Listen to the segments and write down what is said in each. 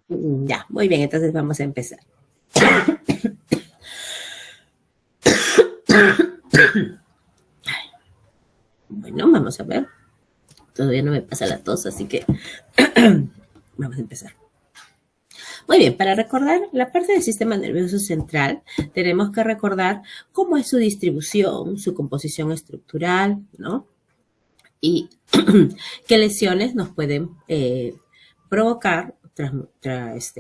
Ya, muy bien, entonces vamos a empezar. Bueno, vamos a ver. Todavía no me pasa la tos, así que vamos a empezar. Muy bien, para recordar la parte del sistema nervioso central, tenemos que recordar cómo es su distribución, su composición estructural, ¿no? Y qué lesiones nos pueden provocar,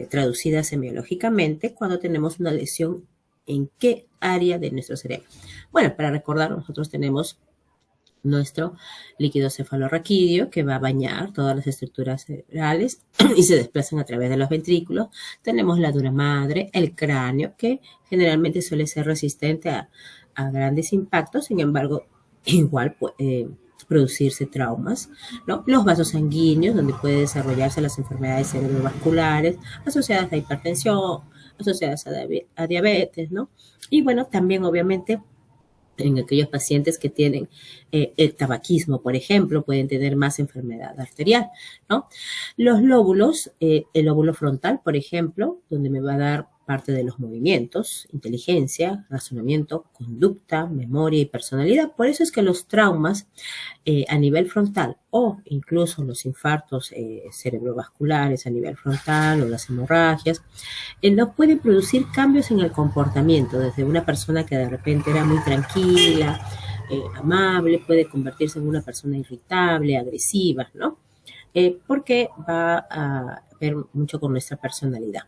traducidas semiológicamente, cuando tenemos una lesión en qué área de nuestro cerebro. Bueno, para recordar, nosotros tenemos nuestro líquido cefalorraquídeo que va a bañar todas las estructuras cerebrales y se desplazan a través de los ventrículos. Tenemos la dura madre, el cráneo, que generalmente suele ser resistente a grandes impactos, sin embargo, igual puede producirse traumas, ¿no? Los vasos sanguíneos, donde puede desarrollarse las enfermedades cerebrovasculares asociadas a hipertensión, asociadas a diabetes, ¿no? Y bueno, también obviamente en aquellos pacientes que tienen el tabaquismo, por ejemplo, pueden tener más enfermedad arterial, ¿no? Los lóbulos, el lóbulo frontal, por ejemplo, donde me va a dar parte de los movimientos, inteligencia, razonamiento, conducta, memoria y personalidad. Por eso es que los traumas a nivel frontal o incluso los infartos cerebrovasculares a nivel frontal o las hemorragias, no pueden producir cambios en el comportamiento, desde una persona que de repente era muy tranquila, amable, puede convertirse en una persona irritable, agresiva, ¿no? Porque va a ver mucho con nuestra personalidad.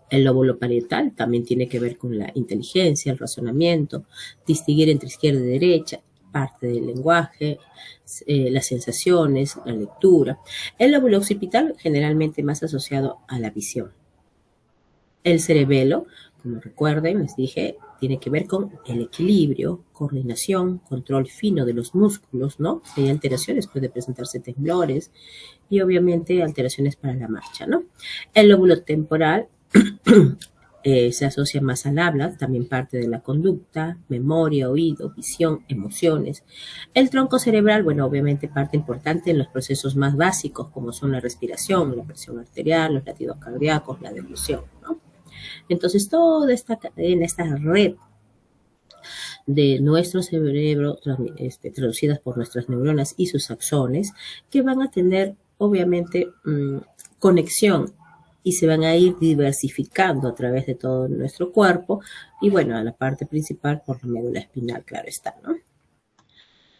El lóbulo parietal también tiene que ver con la inteligencia, el razonamiento, distinguir entre izquierda y derecha, parte del lenguaje, las sensaciones, la lectura. El lóbulo occipital generalmente más asociado a la visión. El cerebelo, como recuerden, les dije, tiene que ver con el equilibrio, coordinación, control fino de los músculos, ¿no? Si hay alteraciones, puede presentarse temblores y obviamente alteraciones para la marcha, ¿no? El lóbulo temporal se asocia más al habla, también parte de la conducta, memoria, oído, visión, emociones. El tronco cerebral, bueno, obviamente parte importante en los procesos más básicos, como son la respiración, la presión arterial, los latidos cardíacos, la deglución, ¿no? Entonces, toda esta cadena, esta red de nuestro cerebro, traducidas por nuestras neuronas y sus axones, que van a tener, obviamente, conexión y se van a ir diversificando a través de todo nuestro cuerpo y, bueno, a la parte principal por la médula espinal, claro está, ¿no?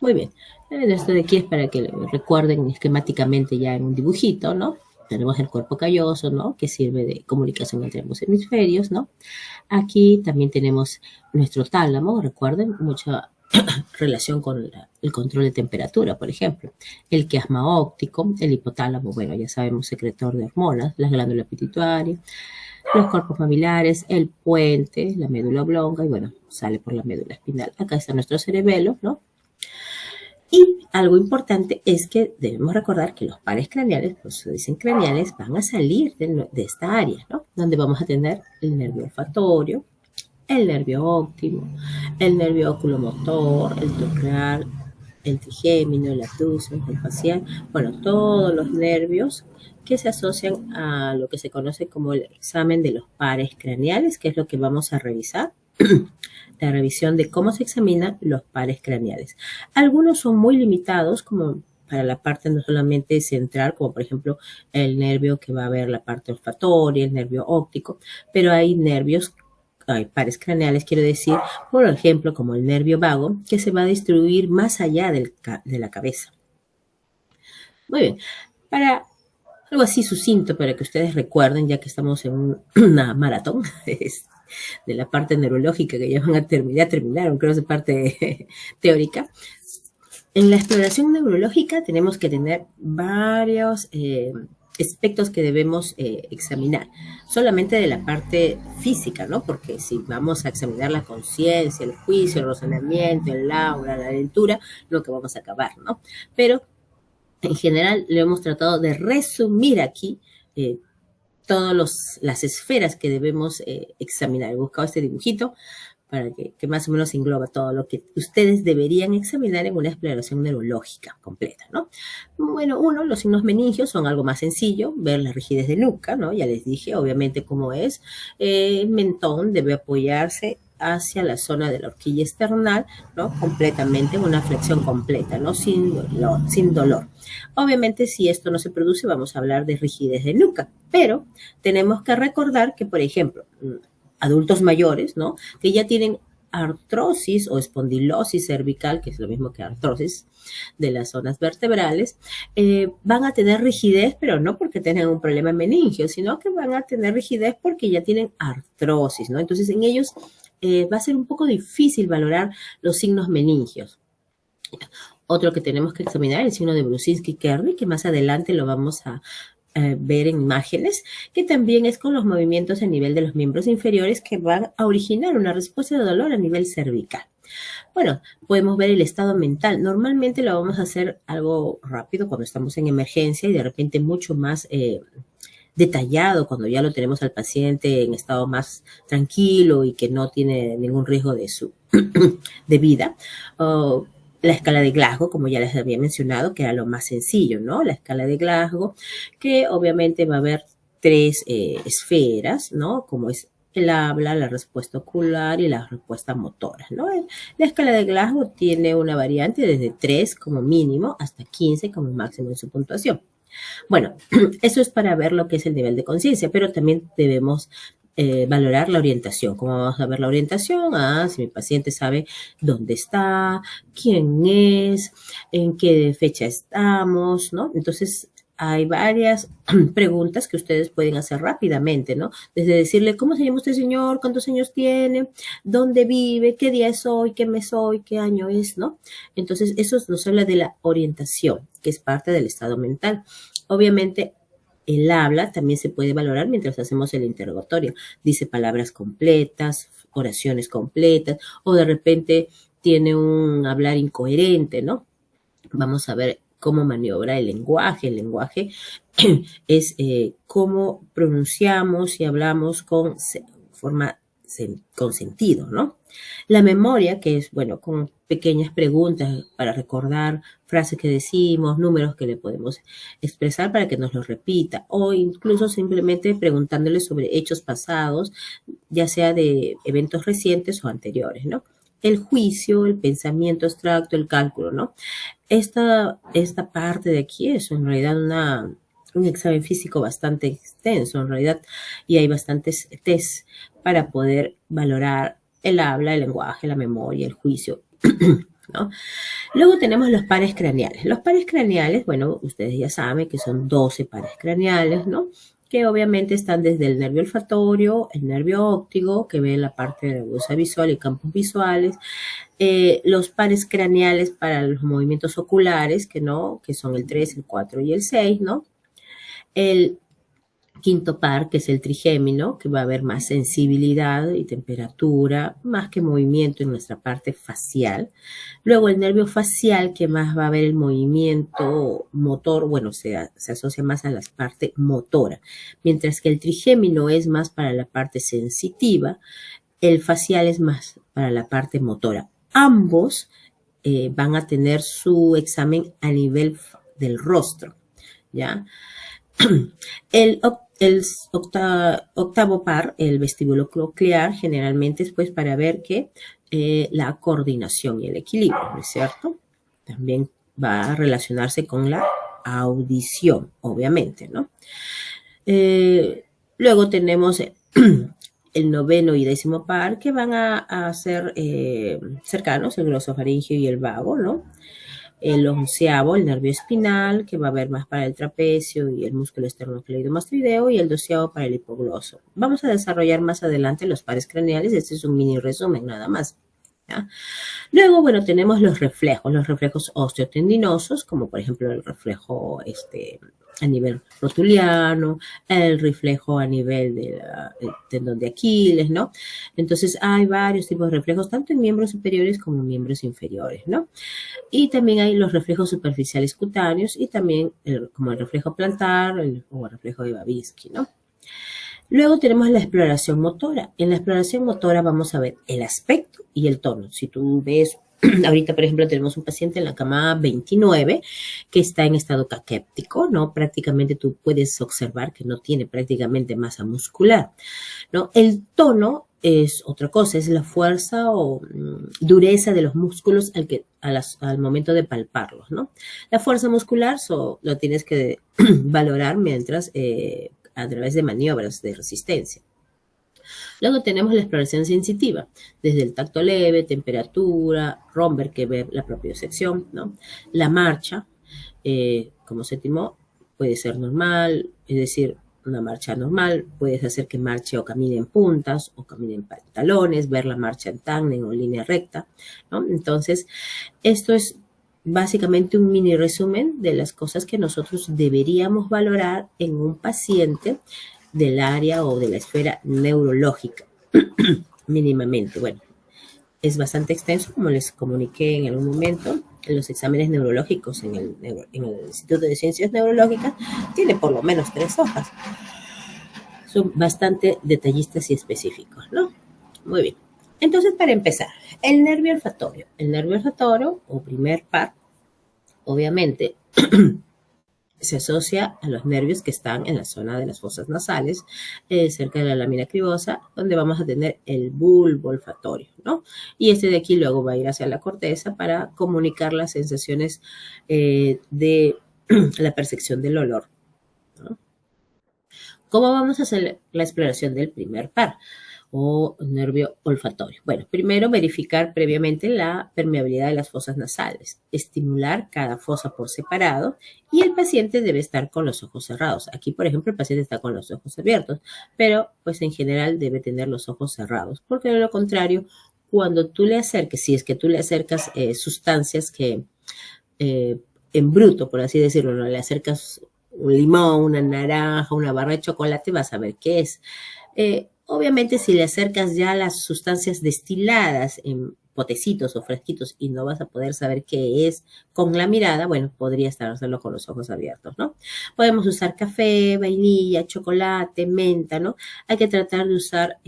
Muy bien. Esto de aquí es para que recuerden esquemáticamente ya en un dibujito, ¿no? Tenemos el cuerpo calloso, ¿no? Que sirve de comunicación entre ambos hemisferios, ¿no? Aquí también tenemos nuestro tálamo, recuerden, mucha relación con el control de temperatura, por ejemplo. El quiasma óptico, el hipotálamo, bueno, ya sabemos, secretor de hormonas, las glándulas pituitarias, los cuerpos mamilares, el puente, la médula oblonga y, bueno, sale por la médula espinal. Acá está nuestro cerebelo, ¿no? Y algo importante es que debemos recordar que los pares craneales, pues se dicen craneales, van a salir de esta área, ¿no? Donde vamos a tener el nervio olfatorio, el nervio óptimo, el nervio oculomotor, el trocar, el trigémino, el abducens, el facial, bueno, todos los nervios que se asocian a lo que se conoce como el examen de los pares craneales, que es lo que vamos a revisar. La revisión de cómo se examinan los pares craneales. Algunos son muy limitados, como para la parte no solamente central, como por ejemplo el nervio que va a ver la parte olfatoria, el nervio óptico, pero hay nervios, hay pares craneales, quiero decir, por ejemplo, como el nervio vago, que se va a distribuir más allá de la cabeza. Muy bien, para algo así sucinto, para que ustedes recuerden, ya que estamos en una maratón, de la parte neurológica que ya van a terminar, terminaron, creo que es parte teórica. En la exploración neurológica tenemos que tener varios aspectos que debemos examinar, solamente de la parte física, ¿no? Porque si vamos a examinar la conciencia, el juicio, el razonamiento, el aura, la lectura, lo que vamos a acabar, ¿no? Pero en general lo hemos tratado de resumir aquí todas las esferas que debemos examinar. He buscado este dibujito para que más o menos engloba todo lo que ustedes deberían examinar en una exploración neurológica completa, ¿no? Bueno, los signos meningios son algo más sencillo, ver la rigidez de nuca, ¿no? Ya les dije, obviamente, cómo es. El mentón debe apoyarse hacia la zona de la horquilla esternal, ¿no? Completamente, una flexión completa, ¿no? Sin dolor. Obviamente, si esto no se produce, vamos a hablar de rigidez de nuca, pero tenemos que recordar que, por ejemplo, adultos mayores, ¿no? Que ya tienen artrosis o espondilosis cervical, que es lo mismo que artrosis de las zonas vertebrales, van a tener rigidez, pero no porque tengan un problema meningio, sino que van a tener rigidez porque ya tienen artrosis, ¿no? Entonces, en ellos va a ser un poco difícil valorar los signos meningios. Otro que tenemos que examinar es el signo de Brusinski-Kerley, que más adelante lo vamos a ver en imágenes, que también es con los movimientos a nivel de los miembros inferiores que van a originar una respuesta de dolor a nivel cervical. Bueno, podemos ver el estado mental. Normalmente lo vamos a hacer algo rápido cuando estamos en emergencia y de repente mucho más detallado cuando ya lo tenemos al paciente en estado más tranquilo y que no tiene ningún riesgo de su de vida. La escala de Glasgow, como ya les había mencionado, que era lo más sencillo, ¿no? La escala de Glasgow, que obviamente va a haber 3 esferas, ¿no? Como es el habla, la respuesta ocular y la respuesta motora, ¿no? La escala de Glasgow tiene una variante desde 3 como mínimo hasta 15 como máximo en su puntuación. Bueno, eso es para ver lo que es el nivel de conciencia, pero también debemos valorar la orientación. ¿Cómo vamos a ver la orientación? Si mi paciente sabe dónde está, quién es, en qué fecha estamos, ¿no? Entonces, hay varias preguntas que ustedes pueden hacer rápidamente, ¿no? Desde decirle, ¿cómo se llama usted, señor? ¿Cuántos años tiene? ¿Dónde vive? ¿Qué día es hoy? ¿Qué mes hoy? ¿Qué año es? ¿No? Entonces, eso nos habla de la orientación, que es parte del estado mental. Obviamente, el habla también se puede valorar mientras hacemos el interrogatorio. Dice palabras completas, oraciones completas, o de repente tiene un hablar incoherente, ¿no? Vamos a ver cómo maniobra el lenguaje. El lenguaje es cómo pronunciamos y hablamos con sentido, ¿no? La memoria, que es, bueno, con pequeñas preguntas para recordar frases que decimos, números que le podemos expresar para que nos los repita, o incluso simplemente preguntándole sobre hechos pasados, ya sea de eventos recientes o anteriores, ¿no? El juicio, el pensamiento abstracto, el cálculo, ¿no? Esta parte de aquí es en realidad un examen físico bastante extenso, en realidad, y hay bastantes test para poder valorar el habla, el lenguaje, la memoria, el juicio, ¿no? Luego tenemos los pares craneales. Los pares craneales, bueno, ustedes ya saben que son 12 pares craneales, ¿no? Que obviamente están desde el nervio olfatorio, el nervio óptico, que ve la parte de la bolsa visual y campos visuales, los pares craneales para los movimientos oculares, que son el 3, el 4 y el 6, ¿no? El quinto par, que es el trigémino, que va a haber más sensibilidad y temperatura, más que movimiento en nuestra parte facial. Luego el nervio facial, que más va a haber el movimiento motor, bueno, se asocia más a la parte motora, mientras que el trigémino es más para la parte sensitiva, el facial es más para la parte motora. Ambos van a tener su examen a nivel del rostro, ¿ya? El octavo par, el vestíbulo coclear, generalmente es pues para ver que la coordinación y el equilibrio, ¿no es cierto? También va a relacionarse con la audición, obviamente, ¿no? Luego tenemos el noveno y décimo par, que van a ser cercanos, el glosofaringeo y el vago, ¿no? El onceavo, el nervio espinal, que va a haber más para el trapecio y el músculo esternocleidomastoideo, y el doceavo para el hipogloso. Vamos a desarrollar más adelante los pares craneales, este es un mini resumen nada más, ¿ya? Luego, bueno, tenemos los reflejos osteotendinosos, como por ejemplo el reflejo a nivel rotuliano, el reflejo a nivel del tendón de Aquiles, ¿no? Entonces hay varios tipos de reflejos, tanto en miembros superiores como en miembros inferiores, ¿no? Y también hay los reflejos superficiales cutáneos y también como el reflejo plantar o el reflejo de Babinski, ¿no? Luego tenemos la exploración motora. En la exploración motora vamos a ver el aspecto y el tono. Si tú ves, ahorita por ejemplo tenemos un paciente en la cama 29 que está en estado caquéptico, ¿no? Prácticamente tú puedes observar que no tiene prácticamente masa muscular, ¿no? El tono es otra cosa, es la fuerza o dureza de los músculos al momento de palparlos, ¿no? La fuerza muscular lo tienes que valorar mientras a través de maniobras de resistencia. Luego tenemos la exploración sensitiva, desde el tacto leve, temperatura, Romberg que ve la propiocepción, ¿no? La marcha, como séptimo, puede ser normal, es decir, una marcha normal, puedes hacer que marche o camine en puntas o camine en pantalones, ver la marcha en tándem o línea recta, ¿no? Entonces, esto es básicamente un mini resumen de las cosas que nosotros deberíamos valorar en un paciente del área o de la esfera neurológica, mínimamente. Bueno, es bastante extenso, como les comuniqué en algún momento. Los exámenes neurológicos en el Instituto de Ciencias Neurológicas tiene por lo menos 3 hojas. Son bastante detallistas y específicos, ¿no? Muy bien. Entonces, para empezar, el nervio olfatorio. El nervio olfatorio, o primer par, obviamente, se asocia a los nervios que están en la zona de las fosas nasales, cerca de la lámina cribosa, donde vamos a tener el bulbo olfatorio, ¿no? Y este de aquí luego va a ir hacia la corteza para comunicar las sensaciones de la percepción del olor, ¿no? ¿Cómo vamos a hacer la exploración del primer par o nervio olfatorio? Bueno, primero verificar previamente la permeabilidad de las fosas nasales, estimular cada fosa por separado y el paciente debe estar con los ojos cerrados. Aquí, por ejemplo, el paciente está con los ojos abiertos, pero pues en general debe tener los ojos cerrados, porque de lo contrario, cuando tú le acerques, si es que tú le acercas sustancias que en bruto, por así decirlo, no le acercas un limón, una naranja, una barra de chocolate, vas a ver qué es. Obviamente, si le acercas ya las sustancias destiladas en potecitos o fresquitos y no vas a poder saber qué es con la mirada, bueno, podría hacerlo con los ojos abiertos, ¿no? Podemos usar café, vainilla, chocolate, menta, ¿no? Hay que tratar de usar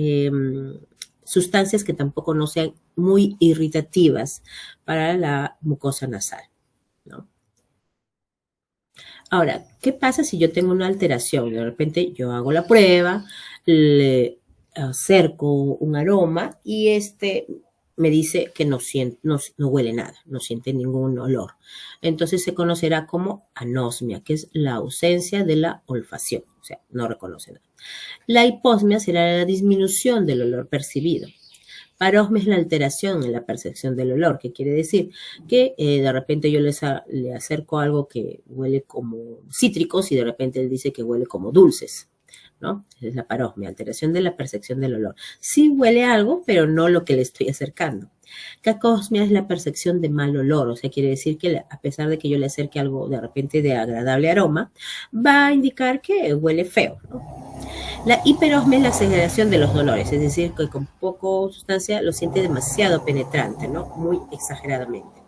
sustancias que tampoco no sean muy irritativas para la mucosa nasal, ¿no? Ahora, ¿qué pasa si yo tengo una alteración? De repente yo hago la prueba, le acerco un aroma y me dice que no huele nada, no siente ningún olor. Entonces se conocerá como anosmia, que es la ausencia de la olfacción, o sea, no reconoce nada. La hiposmia será la disminución del olor percibido. Parosmia es la alteración en la percepción del olor, que quiere decir que de repente yo le acerco algo que huele como cítricos y de repente él dice que huele como dulces, ¿no? Es la parosmia, alteración de la percepción del olor. Sí huele algo, pero no lo que le estoy acercando. Cacosmia es la percepción de mal olor, o sea, quiere decir que a pesar de que yo le acerque algo de repente de agradable aroma, va a indicar que huele feo, ¿no? La hiperosmia es la exageración de los dolores, es decir, que con poco sustancia lo siente demasiado penetrante, ¿no? Muy exageradamente.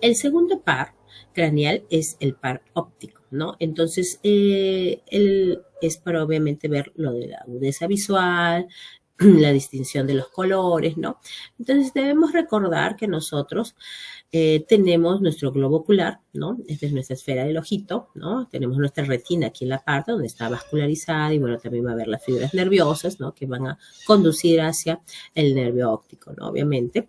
El segundo par craneal es el par óptico, ¿no? Entonces, es para obviamente ver lo de la agudeza visual, la distinción de los colores, ¿no? Entonces debemos recordar que nosotros tenemos nuestro globo ocular, ¿no? Esta es nuestra esfera del ojito, ¿no? Tenemos nuestra retina aquí en la parte donde está vascularizada y bueno, también va a haber las fibras nerviosas, ¿no? Que van a conducir hacia el nervio óptico, ¿no? Obviamente.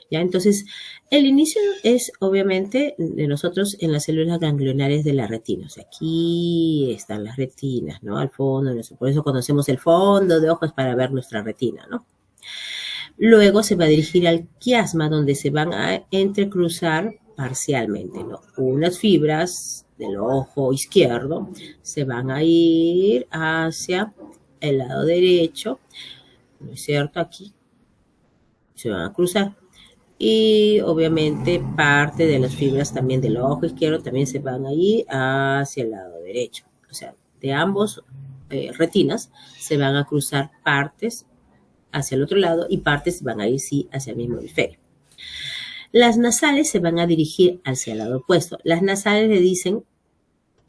¿Ya? Entonces, el inicio es obviamente de nosotros en las células ganglionares de la retina. O sea, aquí están las retinas, ¿no? Al fondo, por eso conocemos el fondo de ojos para ver nuestra retina, ¿no? Luego se va a dirigir al quiasma, donde se van a entrecruzar parcialmente, ¿no? Unas fibras del ojo izquierdo se van a ir hacia el lado derecho, ¿no es cierto? Aquí se van a cruzar. Y obviamente parte de las fibras también del ojo izquierdo también se van a ir hacia el lado derecho. O sea, de ambos retinas se van a cruzar partes hacia el otro lado y partes van a ir sí hacia el mismo hemisferio. Las nasales se van a dirigir hacia el lado opuesto. Las nasales le dicen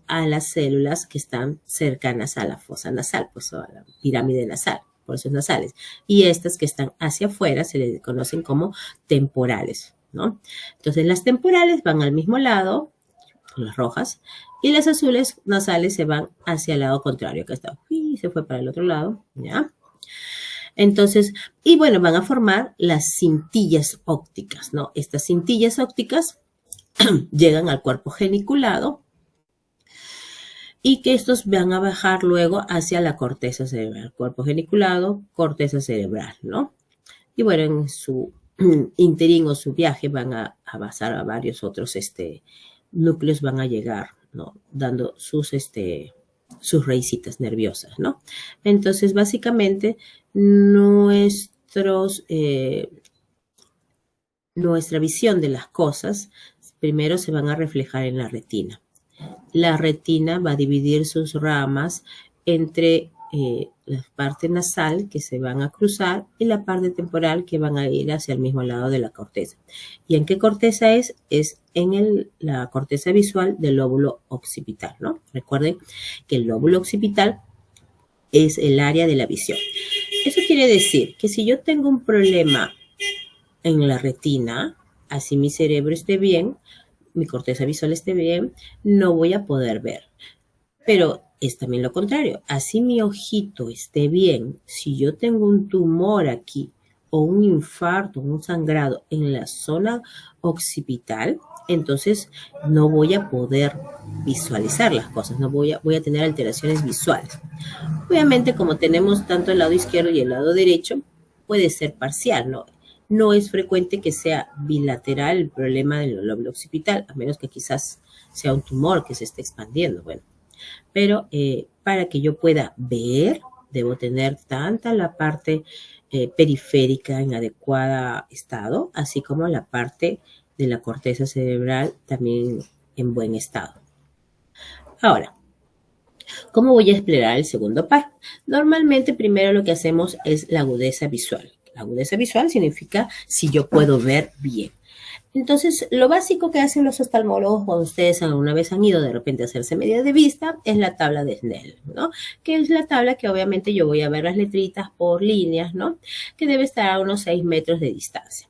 a las células que están cercanas a la fosa nasal, pues a la pirámide nasal, por eso es nasales. Y estas que están hacia afuera se les conocen como temporales, ¿no? Entonces las temporales van al mismo lado, las rojas, y las azules nasales se van hacia el lado contrario. Acá está, y se fue para el otro lado, ¿ya? Entonces, y bueno, van a formar las cintillas ópticas, ¿no? Estas cintillas ópticas llegan al cuerpo geniculado y que estos van a bajar luego hacia la corteza cerebral. Cuerpo geniculado, corteza cerebral, ¿no? Y bueno, en su interín o su viaje van a pasar a varios otros núcleos, van a llegar, ¿no? Dando sus raícitas nerviosas, ¿no? Entonces, básicamente, nuestra visión de las cosas primero se van a reflejar en la retina. La retina va a dividir sus ramas entre la parte nasal que se van a cruzar y la parte temporal que van a ir hacia el mismo lado de la corteza. ¿Y en qué corteza es? Es en la corteza visual del lóbulo occipital, ¿no? Recuerden que el lóbulo occipital es el área de la visión. Eso quiere decir que si yo tengo un problema en la retina, así mi cerebro esté bien, mi corteza visual esté bien, no voy a poder ver. Pero es también lo contrario. Así mi ojito esté bien, si yo tengo un tumor aquí o un infarto, un sangrado en la zona occipital, entonces no voy a poder visualizar las cosas, voy a tener alteraciones visuales. Obviamente, como tenemos tanto el lado izquierdo y el lado derecho, puede ser parcial, ¿no? No es frecuente que sea bilateral el problema del lóbulo occipital, a menos que quizás sea un tumor que se esté expandiendo, bueno. Pero para que yo pueda ver, debo tener tanta la parte periférica en adecuado estado, así como la parte de la corteza cerebral también en buen estado. Ahora, ¿cómo voy a explorar el segundo par? Normalmente primero lo que hacemos es la agudeza visual. La agudeza visual significa si yo puedo ver bien. Entonces, lo básico que hacen los oftalmólogos cuando ustedes alguna vez han ido de repente a hacerse medida de vista es la tabla de Snell, ¿no? Que es la tabla que obviamente yo voy a ver las letritas por líneas, ¿no? Que debe estar a unos 6 metros de distancia.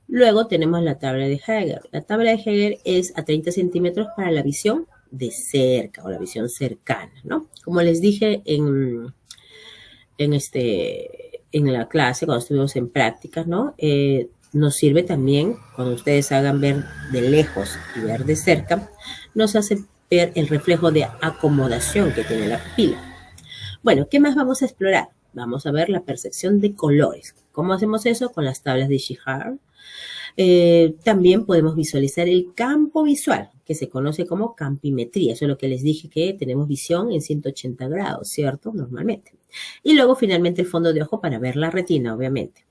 Luego tenemos la tabla de Heger. La tabla de Heger es a 30 centímetros para la visión de cerca o la visión cercana, ¿no? Como les dije en la clase, cuando estuvimos en prácticas, ¿no? Nos sirve también, cuando ustedes hagan ver de lejos y ver de cerca, nos hace ver el reflejo de acomodación que tiene la pupila. Bueno, ¿qué más vamos a explorar? Vamos a ver la percepción de colores. ¿Cómo hacemos eso? Con las tablas de Ishihara. También podemos visualizar el campo visual, que se conoce como campimetría. Eso es lo que les dije, que tenemos visión en 180 grados, ¿cierto? Normalmente. Y luego finalmente el fondo de ojo para ver la retina, obviamente.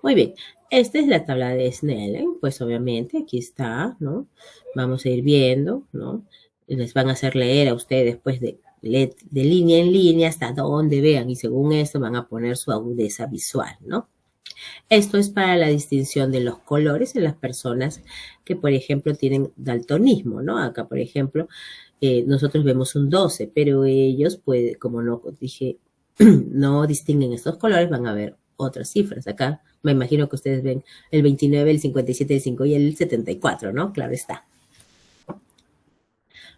Muy bien, esta es la tabla de Snell, ¿eh? Pues obviamente aquí está, ¿no? Vamos a ir viendo, ¿no? Les van a hacer leer a ustedes pues de línea en línea hasta donde vean y según esto van a poner su agudeza visual, ¿no? Esto es para la distinción de los colores en las personas que, por ejemplo, tienen daltonismo, ¿no? Acá, por ejemplo, nosotros vemos un 12, pero ellos, pues, como no dije, no distinguen estos colores, van a ver otras cifras. Acá me imagino que ustedes ven el 29, el 57, el 5 y el 74, ¿no? Claro está.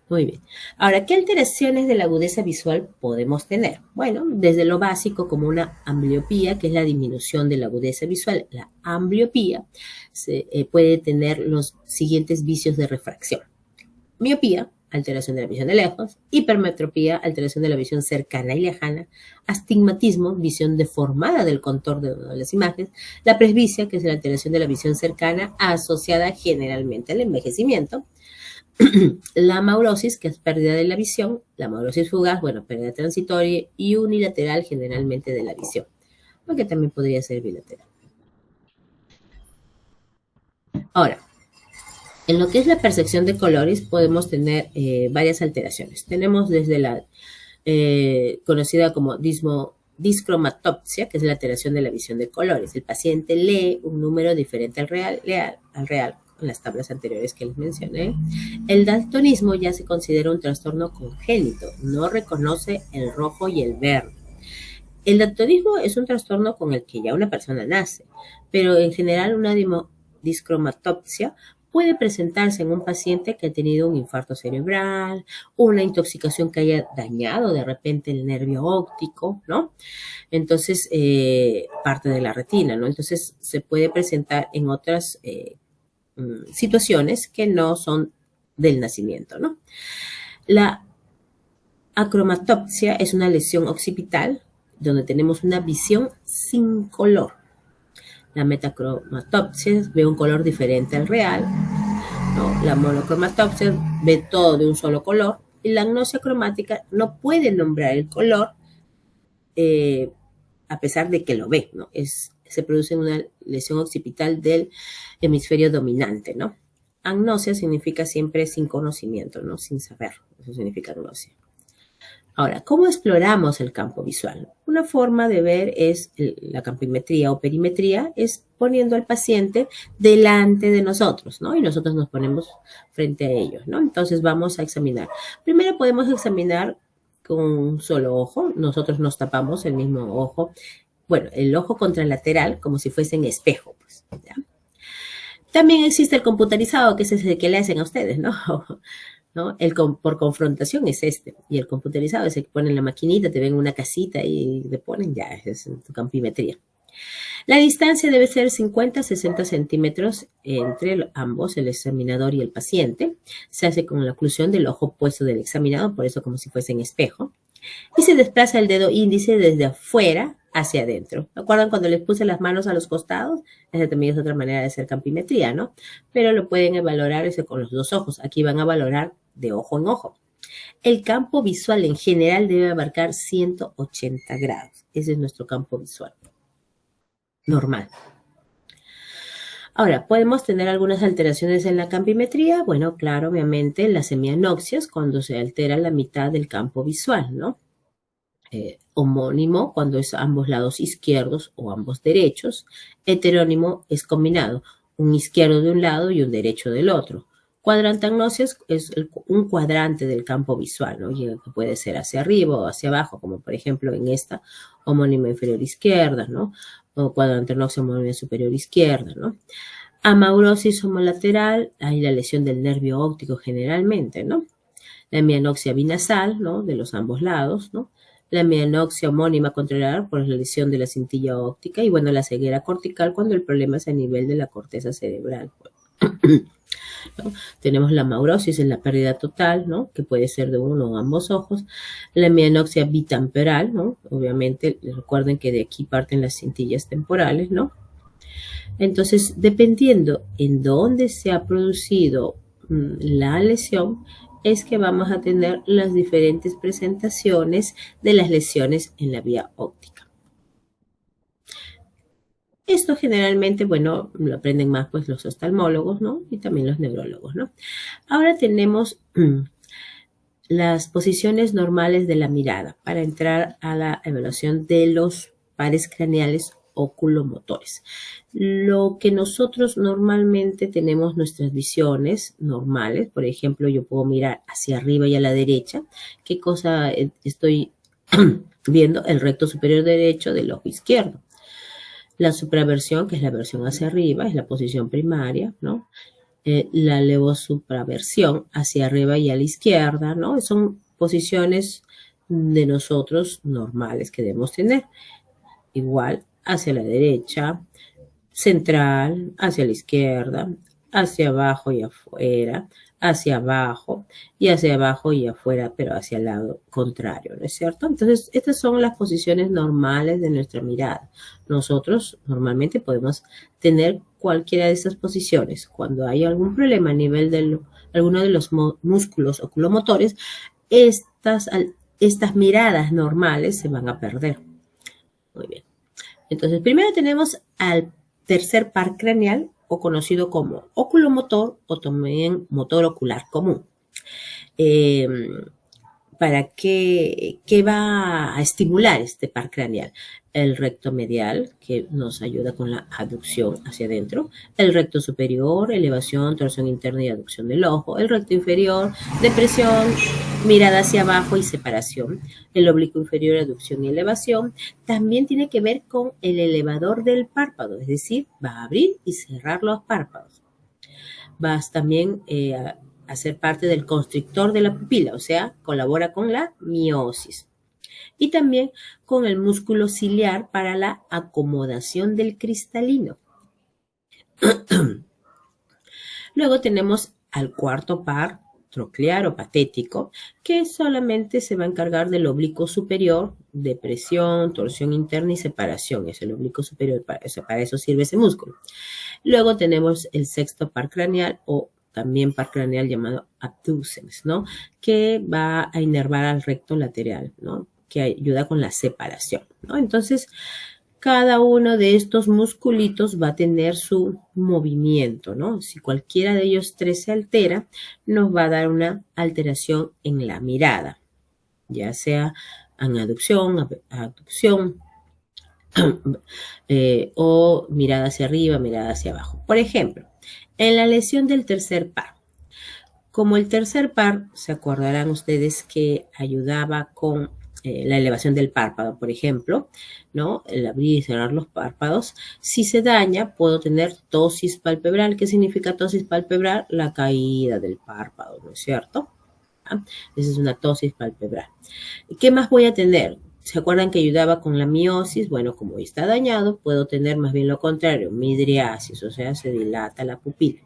Muy bien. Ahora, ¿qué alteraciones de la agudeza visual podemos tener? Bueno, desde lo básico como una ambliopía, que es la disminución de la agudeza visual. La ambliopía puede tener los siguientes vicios de refracción. Miopía, alteración de la visión de lejos. Hipermetropía, alteración de la visión cercana y lejana. Astigmatismo, visión deformada del contorno de las imágenes. La presbicia, que es la alteración de la visión cercana asociada generalmente al envejecimiento. La maurosis, que es pérdida de la visión, la maurosis fugaz, bueno, pérdida transitoria y unilateral generalmente de la visión, aunque también podría ser bilateral. Ahora, en lo que es la percepción de colores podemos tener varias alteraciones. Tenemos desde la conocida como discromatopsia, que es la alteración de la visión de colores. El paciente lee un número diferente al real, en las tablas anteriores que les mencioné, el daltonismo ya se considera un trastorno congénito, no reconoce el rojo y el verde. El daltonismo es un trastorno con el que ya una persona nace, pero en general una discromatopsia puede presentarse en un paciente que ha tenido un infarto cerebral, una intoxicación que haya dañado de repente el nervio óptico, ¿no? Entonces, parte de la retina, ¿no? Entonces, se puede presentar en otras situaciones que no son del nacimiento, ¿no? La acromatopsia es una lesión occipital donde tenemos una visión sin color. La metacromatopsia ve un color diferente al real, ¿no? La monocromatopsia ve todo de un solo color y la agnosia cromática no puede nombrar el color a pesar de que lo ve, ¿no? Se produce una lesión occipital del hemisferio dominante, ¿no? Agnosia significa siempre sin conocimiento, ¿no? Sin saber. Eso significa agnosia. Ahora, ¿cómo exploramos el campo visual? Una forma de ver es la campimetría o perimetría, es poniendo al paciente delante de nosotros, ¿no? Y nosotros nos ponemos frente a ellos, ¿no? Entonces vamos a examinar. Primero podemos examinar con un solo ojo. Nosotros nos tapamos el mismo ojo. Bueno, el ojo contralateral como si fuese en espejo, pues, ¿ya? También existe el computarizado, que es el que le hacen a ustedes, ¿no? ¿No? Por confrontación es este. Y el computarizado es el que ponen la maquinita, te ven una casita y te ponen, ya, es tu campimetría. La distancia debe ser 50 a 60 centímetros entre ambos, el examinador y el paciente. Se hace con la oclusión del ojo opuesto del examinado, por eso como si fuese en espejo. Y se desplaza el dedo índice desde afuera hacia adentro. ¿Se acuerdan cuando les puse las manos a los costados? Esa también es otra manera de hacer campimetría, ¿no? Pero lo pueden valorar con los dos ojos. Aquí van a valorar de ojo en ojo. El campo visual en general debe abarcar 180 grados. Ese es nuestro campo visual normal. Ahora, ¿podemos tener algunas alteraciones en la campimetría? Bueno, claro, obviamente las semianoxias cuando se altera la mitad del campo visual, ¿no? Homónimo cuando es ambos lados izquierdos o ambos derechos. Heterónimo es combinado, un izquierdo de un lado y un derecho del otro. Cuadrantagnosias es un cuadrante del campo visual, ¿no? Y que puede ser hacia arriba o hacia abajo, como por ejemplo en esta homónima inferior izquierda, ¿no? O cuadrantagnosia homónima superior izquierda, ¿no? Amaurosis homolateral, hay la lesión del nervio óptico generalmente, ¿no? La hemianoxia binasal, ¿no? De los ambos lados, ¿no? La hemianoxia homónima contralateral por la lesión de la cintilla óptica y, bueno, la ceguera cortical cuando el problema es a nivel de la corteza cerebral, ¿no? Tenemos la maurosis, es la pérdida total, ¿no? Que puede ser de uno o ambos ojos. La hemianoxia bitemporal, ¿no? Obviamente, recuerden que de aquí parten las cintillas temporales, ¿no? Entonces, dependiendo en dónde se ha producido la lesión, es que vamos a tener las diferentes presentaciones de las lesiones en la vía óptica. Esto generalmente, bueno, lo aprenden más pues los oftalmólogos, ¿no? Y también los neurólogos, ¿no? Ahora tenemos las posiciones normales de la mirada para entrar a la evaluación de los pares craneales oculomotores. Lo que nosotros normalmente tenemos nuestras visiones normales, por ejemplo, yo puedo mirar hacia arriba y a la derecha. ¿Qué cosa estoy viendo? El recto superior derecho del ojo izquierdo. La supraversión, que es la versión hacia arriba, es la posición primaria, ¿no? La levosupraversión hacia arriba y a la izquierda, ¿no? Son posiciones de nosotros normales que debemos tener. Igual hacia la derecha, central, hacia la izquierda, hacia abajo y afuera, hacia abajo y hacia abajo y afuera, pero hacia el lado contrario, ¿no es cierto? Entonces, estas son las posiciones normales de nuestra mirada. Nosotros normalmente podemos tener cualquiera de estas posiciones. Cuando hay algún problema a nivel de alguno de los músculos oculomotores, estas miradas normales se van a perder. Muy bien. Entonces, primero tenemos al tercer par craneal, o conocido como oculomotor o también motor ocular común. ¿Qué va a estimular este par craneal? El recto medial, que nos ayuda con la aducción hacia adentro, el recto superior, elevación, torsión interna y aducción del ojo, el recto inferior, depresión, mirada hacia abajo y separación, el oblicuo inferior, aducción y elevación. También tiene que ver con el elevador del párpado, es decir, va a abrir y cerrar los párpados. Vas también a ser parte del constrictor de la pupila, o sea, colabora con la miosis. Y también con el músculo ciliar para la acomodación del cristalino. Luego tenemos al cuarto par troclear o patético, que solamente se va a encargar del oblicuo superior, depresión, torsión interna y separación. Es el oblicuo superior, para eso sirve ese músculo. Luego tenemos el sexto par craneal o también par craneal llamado abducens, ¿no? Que va a inervar al recto lateral, ¿no? Que ayuda con la separación, ¿no? Entonces, cada uno de estos musculitos va a tener su movimiento, ¿no? Si cualquiera de ellos tres se altera, nos va a dar una alteración en la mirada, ya sea en aducción, abducción, o mirada hacia arriba, mirada hacia abajo. Por ejemplo, en la lesión del tercer par, como el tercer par, se acordarán ustedes que ayudaba con la elevación del párpado, por ejemplo, ¿no? El abrir y cerrar los párpados. Si se daña, puedo tener ptosis palpebral. ¿Qué significa ptosis palpebral? La caída del párpado, ¿no es cierto? ¿Ah? Esa es una ptosis palpebral. ¿Qué más voy a tener? ¿Se acuerdan que ayudaba con la miosis? Bueno, como está dañado, puedo tener más bien lo contrario, midriasis, o sea, se dilata la pupila.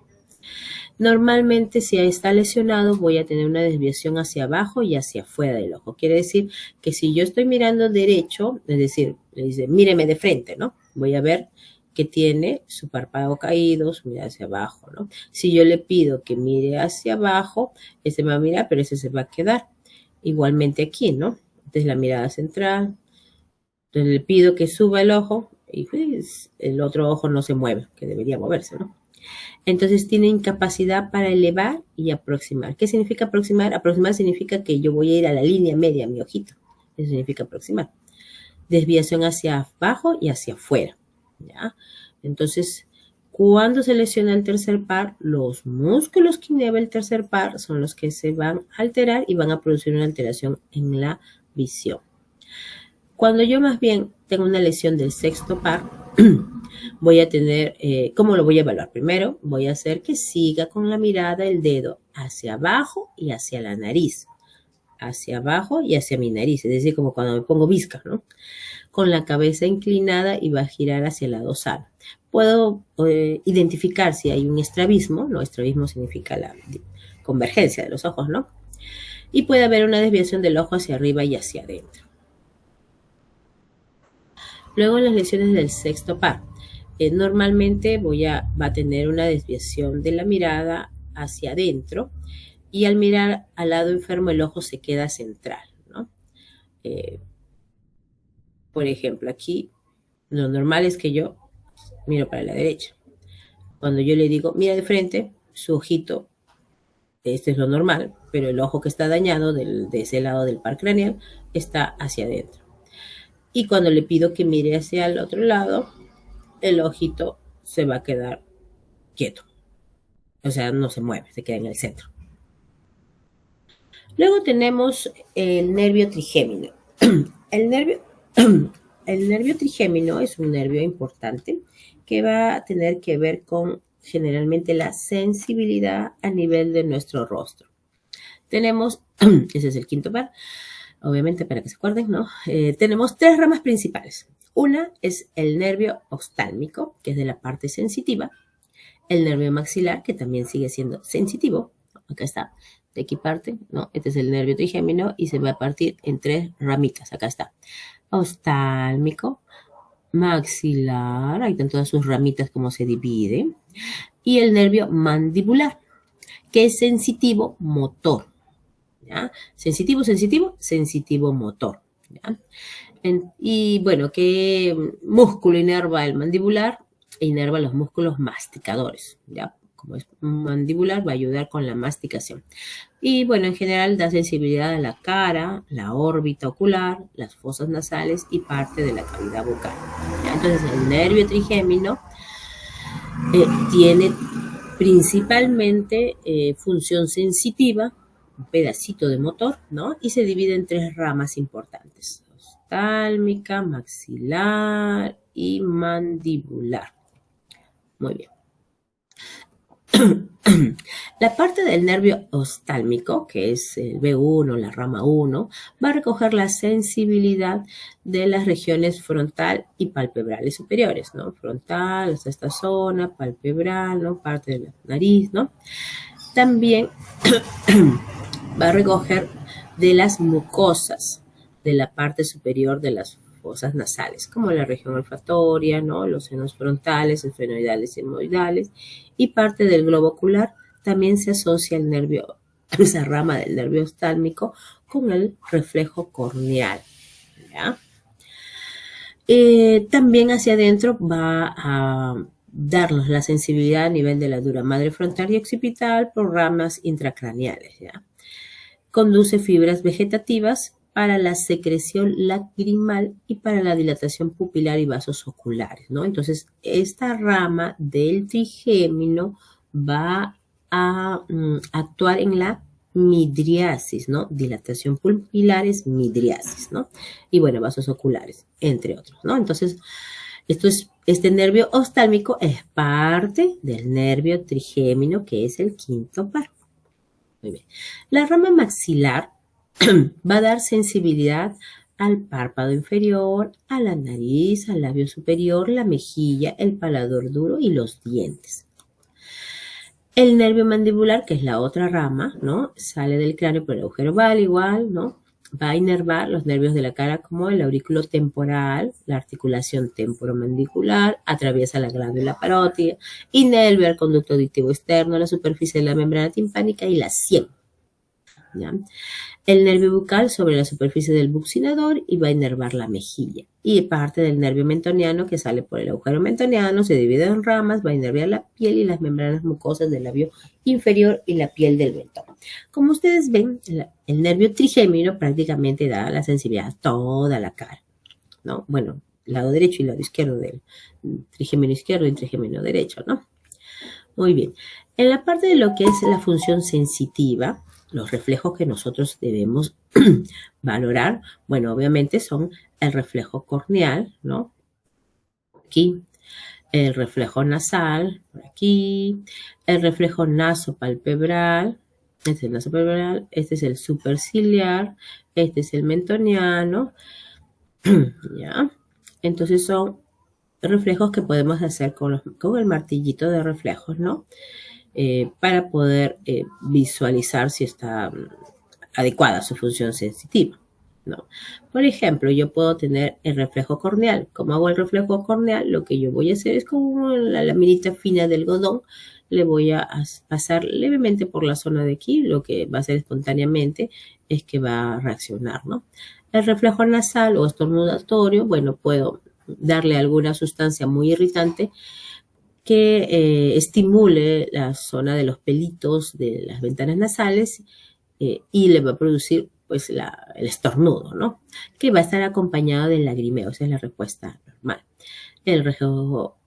Normalmente, si está lesionado, voy a tener una desviación hacia abajo y hacia afuera del ojo. Quiere decir que si yo estoy mirando derecho, es decir, le dice, míreme de frente, ¿no? Voy a ver que tiene su párpado caído, su mirada hacia abajo, ¿no? Si yo le pido que mire hacia abajo, ese me va a mirar, pero ese se va a quedar. Igualmente aquí, ¿no? Entonces la mirada central. Entonces le pido que suba el ojo y pues, el otro ojo no se mueve, que debería moverse, ¿no? Entonces tiene incapacidad para elevar y aproximar. ¿Qué significa aproximar? Aproximar significa que yo voy a ir a la línea media, mi ojito. Eso significa aproximar. Desviación hacia abajo y hacia afuera, ¿ya? Entonces, cuando se lesiona el tercer par, los músculos que innervan el tercer par son los que se van a alterar y van a producir una alteración en la visión. Cuando yo más bien tengo una lesión del sexto par, voy a tener, ¿cómo lo voy a evaluar? Primero, voy a hacer que siga con la mirada el dedo hacia abajo y hacia la nariz. Hacia abajo y hacia mi nariz, es decir, como cuando me pongo visca, ¿no? Con la cabeza inclinada y va a girar hacia el lado dorsal. Puedo identificar si hay un estrabismo, ¿no? Estrabismo significa la convergencia de los ojos, ¿no? Y puede haber una desviación del ojo hacia arriba y hacia adentro. Luego en las lesiones del sexto par, normalmente va a tener una desviación de la mirada hacia adentro y al mirar al lado enfermo el ojo se queda central, ¿no? Por ejemplo, aquí lo normal es que yo miro para la derecha. Cuando yo le digo, mira de frente, su ojito, este es lo normal, pero el ojo que está dañado de ese lado del par craneal está hacia adentro. Y cuando le pido que mire hacia el otro lado, el ojito se va a quedar quieto. O sea, no se mueve, se queda en el centro. Luego tenemos el nervio trigémino. El nervio trigémino es un nervio importante que va a tener que ver con generalmente la sensibilidad a nivel de nuestro rostro. Tenemos, ese es el quinto par, obviamente para que se acuerden, ¿no? Tenemos tres ramas principales. Una es el nervio oftálmico, que es de la parte sensitiva. El nervio maxilar, que también sigue siendo sensitivo. Acá está. De aquí parte, ¿no? Este es el nervio trigémino y se va a partir en tres ramitas. Acá está. Oftálmico, maxilar, ahí están todas sus ramitas como se divide. Y el nervio mandibular, que es sensitivo motor. ¿Ya? Sensitivo motor. ¿Ya? Y bueno, ¿qué músculo inerva el mandibular? Inerva los músculos masticadores, ¿ya? como es mandibular, va a ayudar con la masticación. Y bueno, en general da sensibilidad a la cara, la órbita ocular, las fosas nasales y parte de la cavidad bucal. Entonces, el nervio trigémino tiene principalmente función sensitiva, un pedacito de motor, ¿no? Y se divide en 3 ramas importantes: ostálmica, maxilar y mandibular. Muy bien. La parte del nervio ostálmico, que es el B1, la rama 1, va a recoger la sensibilidad de las regiones frontal y palpebrales superiores, ¿no? Frontal, hasta esta zona, palpebral, ¿no? Parte de la nariz, ¿no? También va a recoger de las mucosas de la parte superior de las fosas nasales, como la región olfatoria, ¿no? Los senos frontales, esfenoidales y etmoidales, y parte del globo ocular. También se asocia el nervio, esa rama del nervio ostálmico, con el reflejo corneal, ¿ya? También hacia adentro va a darnos la sensibilidad a nivel de la dura madre frontal y occipital por ramas intracraneales, ¿ya? Conduce fibras vegetativas para la secreción lacrimal y para la dilatación pupilar y vasos oculares, ¿no? Entonces, esta rama del trigémino va a actuar en la midriasis, ¿no? Dilatación pupilares, midriasis, ¿no? Y bueno, vasos oculares, entre otros, ¿no? Entonces, este nervio oftálmico es parte del nervio trigémino, que es el quinto par. Muy bien. La rama maxilar va a dar sensibilidad al párpado inferior, a la nariz, al labio superior, la mejilla, el paladar duro y los dientes. El nervio mandibular, que es la otra rama, ¿no? Sale del cráneo por el agujero oval igual, ¿no? Va a inervar los nervios de la cara como el aurículo temporal, la articulación temporomandibular, atraviesa la glándula parótida, inerva el conducto auditivo externo, la superficie de la membrana timpánica y la sien, ¿ya? El nervio bucal sobre la superficie del buccinador y va a inervar la mejilla. Y parte del nervio mentoniano que sale por el agujero mentoniano, se divide en ramas, va a inervar la piel y las membranas mucosas del labio inferior y la piel del mentón. Como ustedes ven, el nervio trigémino prácticamente da la sensibilidad a toda la cara, ¿no? Bueno, lado derecho y lado izquierdo del trigémino izquierdo y trigémino derecho, ¿no? Muy bien. En la parte de lo que es la función sensitiva, los reflejos que nosotros debemos valorar, bueno, obviamente son el reflejo corneal, ¿no? Aquí, el reflejo nasal, por aquí, el reflejo nasopalpebral, este es el nasopalpebral, este es el superciliar, este es el mentoniano, ¿ya? Entonces son reflejos que podemos hacer con el martillito de reflejos, ¿no? Para poder visualizar si está adecuada su función sensitiva, ¿no? Por ejemplo, yo puedo tener el reflejo corneal. ¿Cómo hago el reflejo corneal? Lo que yo voy a hacer es con la laminita fina del algodón, le voy a pasar levemente por la zona de aquí. Lo que va a hacer espontáneamente es que va a reaccionar, ¿no? El reflejo nasal o estornudatorio, bueno, puedo darle alguna sustancia muy irritante que estimule la zona de los pelitos de las ventanas nasales y le va a producir pues el estornudo, ¿no? Que va a estar acompañado del lagrimeo, esa es la respuesta normal. El reflejo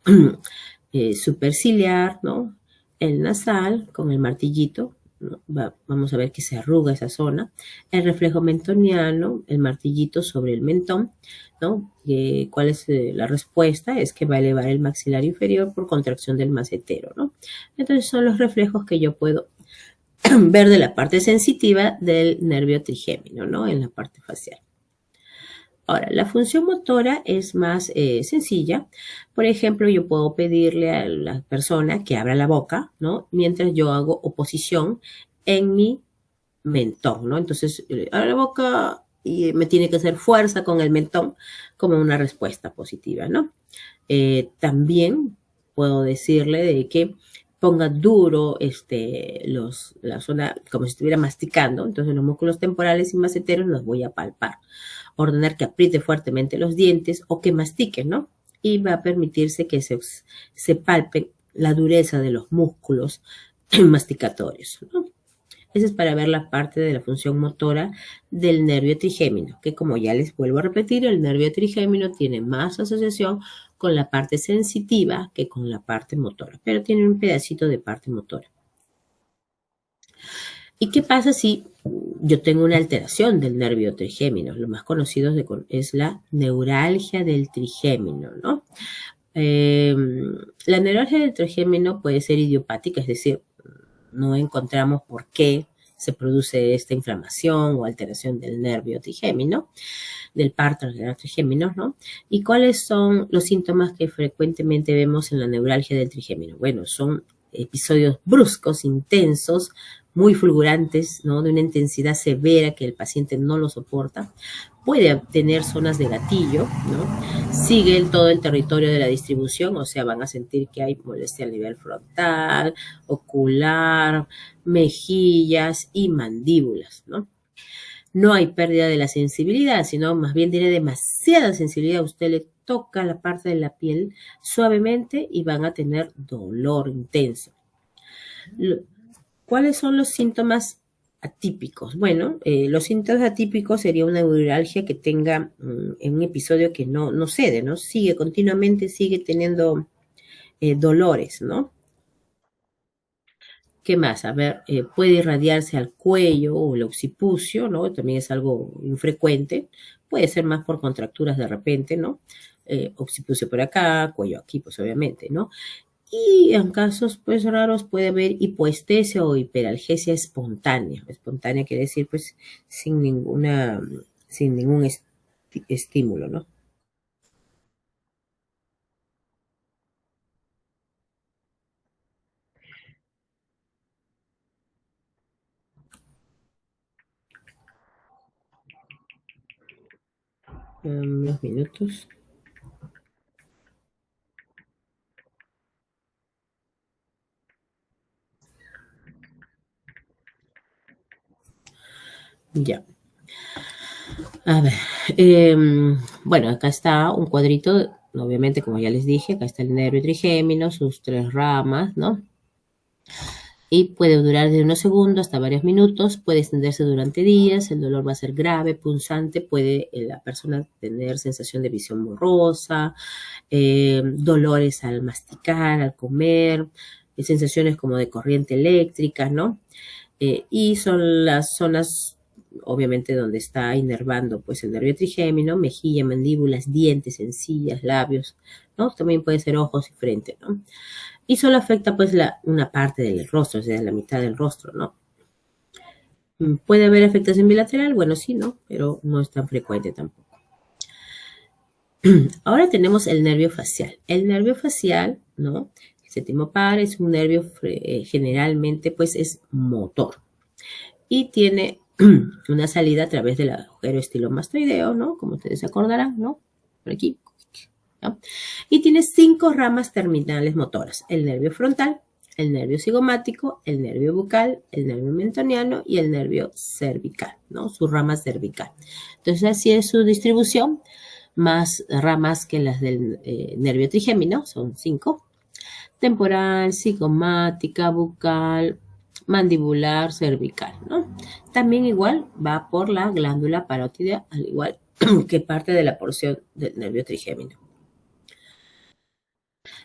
superciliar, ¿no? El nasal con el martillito, ¿no? Vamos a ver que se arruga esa zona. El reflejo mentoniano, el martillito sobre el mentón, ¿no? ¿Cuál es la respuesta? Es que va a elevar el maxilar inferior por contracción del macetero, ¿no? Entonces son los reflejos que yo puedo ver de la parte sensitiva del nervio trigémino, ¿no? En la parte facial. Ahora, la función motora es más sencilla. Por ejemplo, yo puedo pedirle a la persona que abra la boca, ¿no? Mientras yo hago oposición en mi mentón, ¿no? Entonces, abre la boca y me tiene que hacer fuerza con el mentón como una respuesta positiva, ¿no? También puedo decirle de que ponga duro la zona como si estuviera masticando, entonces los músculos temporales y maceteros los voy a palpar. Ordenar que apriete fuertemente los dientes o que mastique, ¿no? Y va a permitirse que se palpen la dureza de los músculos masticatorios, ¿no? Eso es para ver la parte de la función motora del nervio trigémino, que como ya les vuelvo a repetir, el nervio trigémino tiene más asociación con la parte sensitiva que con la parte motora, pero tiene un pedacito de parte motora. ¿Y qué pasa si yo tengo una alteración del nervio trigémino? Lo más conocido es la neuralgia del trigémino, ¿no? La neuralgia del trigémino puede ser idiopática, es decir, no encontramos por qué se produce esta inflamación o alteración del nervio trigémino, del parto del trigémino, ¿no? ¿Y cuáles son los síntomas que frecuentemente vemos en la neuralgia del trigémino? Bueno, son episodios bruscos, intensos, muy fulgurantes, ¿no? De una intensidad severa que el paciente no lo soporta. Puede tener zonas de gatillo, ¿no? Sigue todo el territorio de la distribución, o sea, van a sentir que hay molestia a nivel frontal, ocular, mejillas y mandíbulas, ¿no? No hay pérdida de la sensibilidad, sino más bien tiene demasiada sensibilidad. Usted le toca la parte de la piel suavemente y van a tener dolor intenso. ¿Cuáles son los síntomas atípicos? Bueno, los síntomas atípicos sería una neuralgia que tenga en un episodio que no cede, ¿no? Sigue continuamente, sigue teniendo dolores, ¿no? ¿Qué más? A ver, puede irradiarse al cuello o el occipucio, ¿no? También es algo infrecuente. Puede ser más por contracturas de repente, ¿no? Occipucio por acá, cuello aquí, pues obviamente, ¿no? Y en casos pues raros puede haber hipoestesia o hiperalgesia espontánea. Espontánea quiere decir pues sin ningún estímulo, ¿no? Unos minutos. Ya. A ver, bueno, acá está un cuadrito, obviamente, como ya les dije, acá está el nervio trigémino, sus 3 ramas, ¿no? Y puede durar de unos segundos hasta varios minutos, puede extenderse durante días, el dolor va a ser grave, punzante, puede la persona tener sensación de visión borrosa, dolores al masticar, al comer, sensaciones como de corriente eléctrica, ¿no? Y son las zonas obviamente donde está inervando pues el nervio trigémino, mejilla, mandíbulas, dientes, encías, labios, ¿no? También puede ser ojos y frente, ¿no? Y solo afecta pues una parte del rostro, o sea, la mitad del rostro, ¿no? ¿Puede haber afectación bilateral? Bueno, sí, ¿no? Pero no es tan frecuente tampoco. Ahora tenemos el nervio facial. El nervio facial, ¿no? El séptimo par es un nervio generalmente pues es motor y tiene una salida a través del agujero estilomastoideo, ¿no? Como ustedes se acordarán, ¿no? Por aquí, ¿no? Y tiene 5 ramas terminales motoras: el nervio frontal, el nervio cigomático, el nervio bucal, el nervio mentoniano y el nervio cervical, ¿no? Su rama cervical. Entonces, así es su distribución, más ramas que las del nervio trigémino, son 5. Temporal, cigomática, bucal, mandibular, cervical, ¿no? También igual va por la glándula parótida, al igual que parte de la porción del nervio trigémino.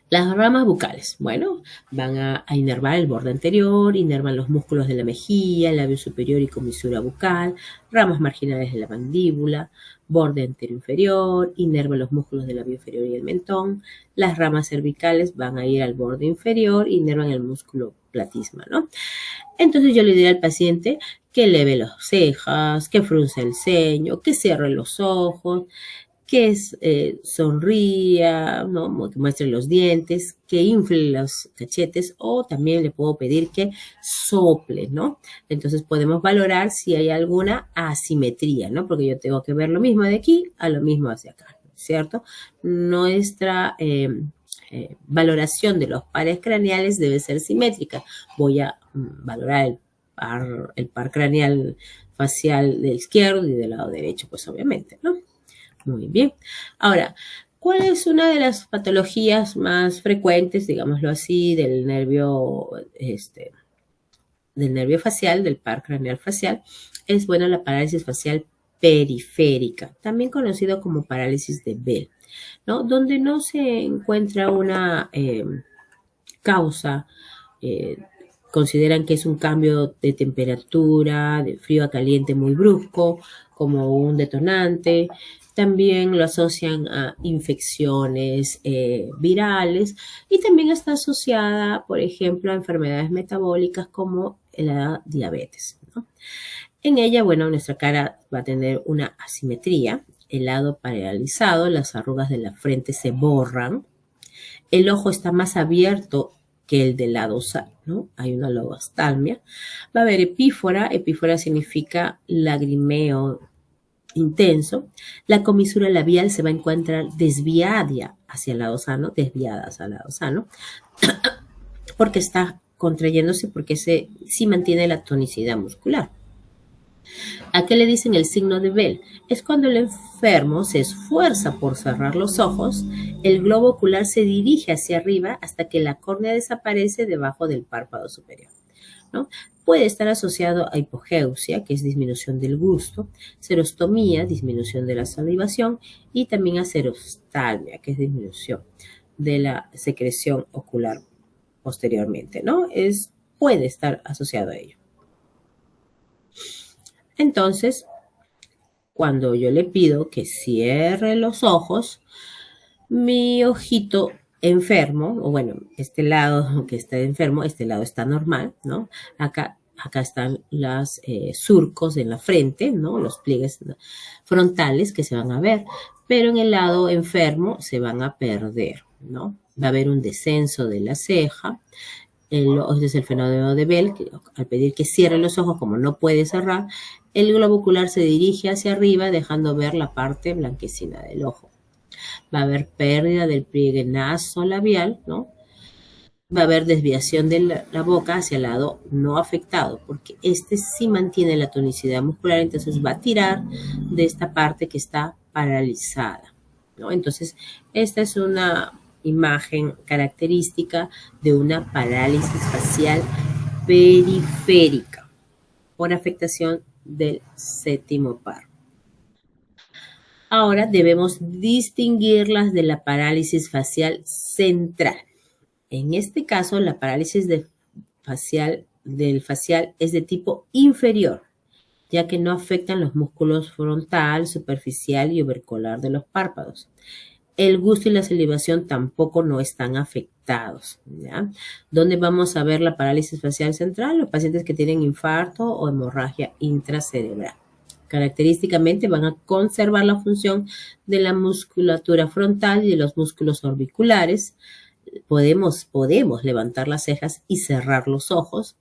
Las ramas bucales, bueno, van a inervar el borde anterior, inervan los músculos de la mejilla, el labio superior y comisura bucal, ramas marginales de la mandíbula, borde anterior inferior, inervan los músculos del labio inferior y el mentón. Las ramas cervicales van a ir al borde inferior, inervan el músculo platisma, ¿no? Entonces yo le diré al paciente que eleve las cejas, que frunce el ceño, que cierre los ojos, que sonría, ¿no? Que muestre los dientes, que infle los cachetes, o también le puedo pedir que sople, ¿no? Entonces podemos valorar si hay alguna asimetría, ¿no? Porque yo tengo que ver lo mismo de aquí a lo mismo hacia acá, ¿cierto? Nuestra valoración de los pares craneales debe ser simétrica. Voy a valorar el par craneal facial del izquierdo y del lado derecho, pues obviamente, ¿no? Muy bien. Ahora, ¿Cuál es una de las patologías más frecuentes, digámoslo así, del nervio facial, del par craneal facial? Es, bueno, la parálisis facial periférica, también conocido como parálisis de Bell, ¿no? Donde no se encuentra una causa, eh, consideran que es un cambio de temperatura, de frío a caliente muy brusco, como un detonante. También lo asocian a infecciones virales y también está asociada, por ejemplo, a enfermedades metabólicas como la diabetes, ¿no? En ella, bueno, nuestra cara va a tener una asimetría, el lado paralizado, las arrugas de la frente se borran, el ojo está más abierto que el del lado sano, ¿no? Hay una lobostalmia. Va a haber epífora. Epífora significa lagrimeo intenso. La comisura labial se va a encontrar desviada hacia el lado sano, porque está contrayéndose, porque sí mantiene la tonicidad muscular. ¿A qué le dicen el signo de Bell? Es cuando el enfermo se esfuerza por cerrar los ojos, el globo ocular se dirige hacia arriba hasta que la córnea desaparece debajo del párpado superior, ¿no? Puede estar asociado a hipogeusia, que es disminución del gusto, xerostomía, disminución de la salivación, y también a xerostalmia, que es disminución de la secreción ocular posteriormente, ¿no? Puede estar asociado a ello. Entonces, cuando yo le pido que cierre los ojos, mi ojito enfermo, o bueno, este lado que está enfermo, este lado está normal, ¿no? Acá están los surcos en la frente, ¿no? Los pliegues frontales que se van a ver, pero en el lado enfermo se van a perder, ¿no? Va a haber un descenso de la ceja. Este es el fenómeno de Bell, que al pedir que cierre los ojos, como no puede cerrar, el globo ocular se dirige hacia arriba, dejando ver la parte blanquecina del ojo. Va a haber pérdida del pliegue nasolabial, ¿no? Va a haber desviación de la boca hacia el lado no afectado, porque este sí mantiene la tonicidad muscular, entonces va a tirar de esta parte que está paralizada, ¿no? Entonces, esta es una imagen característica de una parálisis facial periférica por afectación del séptimo par. Ahora debemos distinguirlas de la parálisis facial central. En este caso, la parálisis del facial es de tipo inferior, ya que no afectan los músculos frontal, superficial y opercular de los párpados. El gusto y la salivación tampoco no están afectados, ¿ya? ¿Dónde vamos a ver la parálisis facial central? Los pacientes que tienen infarto o hemorragia intracerebral. Característicamente van a conservar la función de la musculatura frontal y de los músculos orbiculares. Podemos levantar las cejas y cerrar los ojos.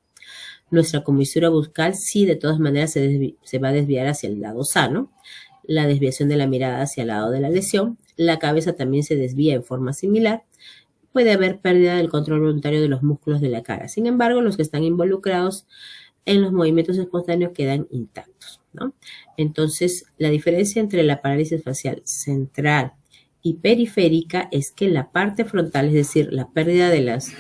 Nuestra comisura bucal sí, de todas maneras, se va a desviar hacia el lado sano. La desviación de la mirada hacia el lado de la lesión. La cabeza también se desvía en forma similar. Puede haber pérdida del control voluntario de los músculos de la cara. Sin embargo, los que están involucrados en los movimientos espontáneos quedan intactos, ¿no? Entonces, la diferencia entre la parálisis facial central y periférica es que la parte frontal, es decir, la pérdida de las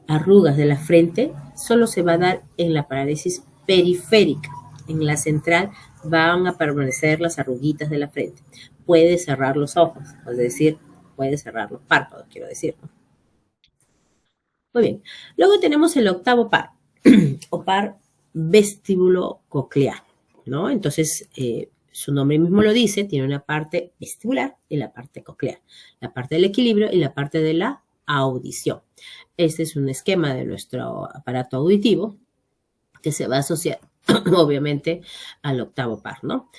arrugas de la frente, solo se va a dar en la parálisis periférica. En la central van a permanecer las arruguitas de la frente. Puede cerrar los ojos, es decir, puede cerrar los párpados, quiero decir, ¿no? Muy bien. Luego tenemos el octavo par, o par vestíbulo coclear, ¿no? Entonces, su nombre mismo lo dice, tiene una parte vestibular y la parte coclear, la parte del equilibrio y la parte de la audición. Este es un esquema de nuestro aparato auditivo que se va a asociar, obviamente, al octavo par, ¿no?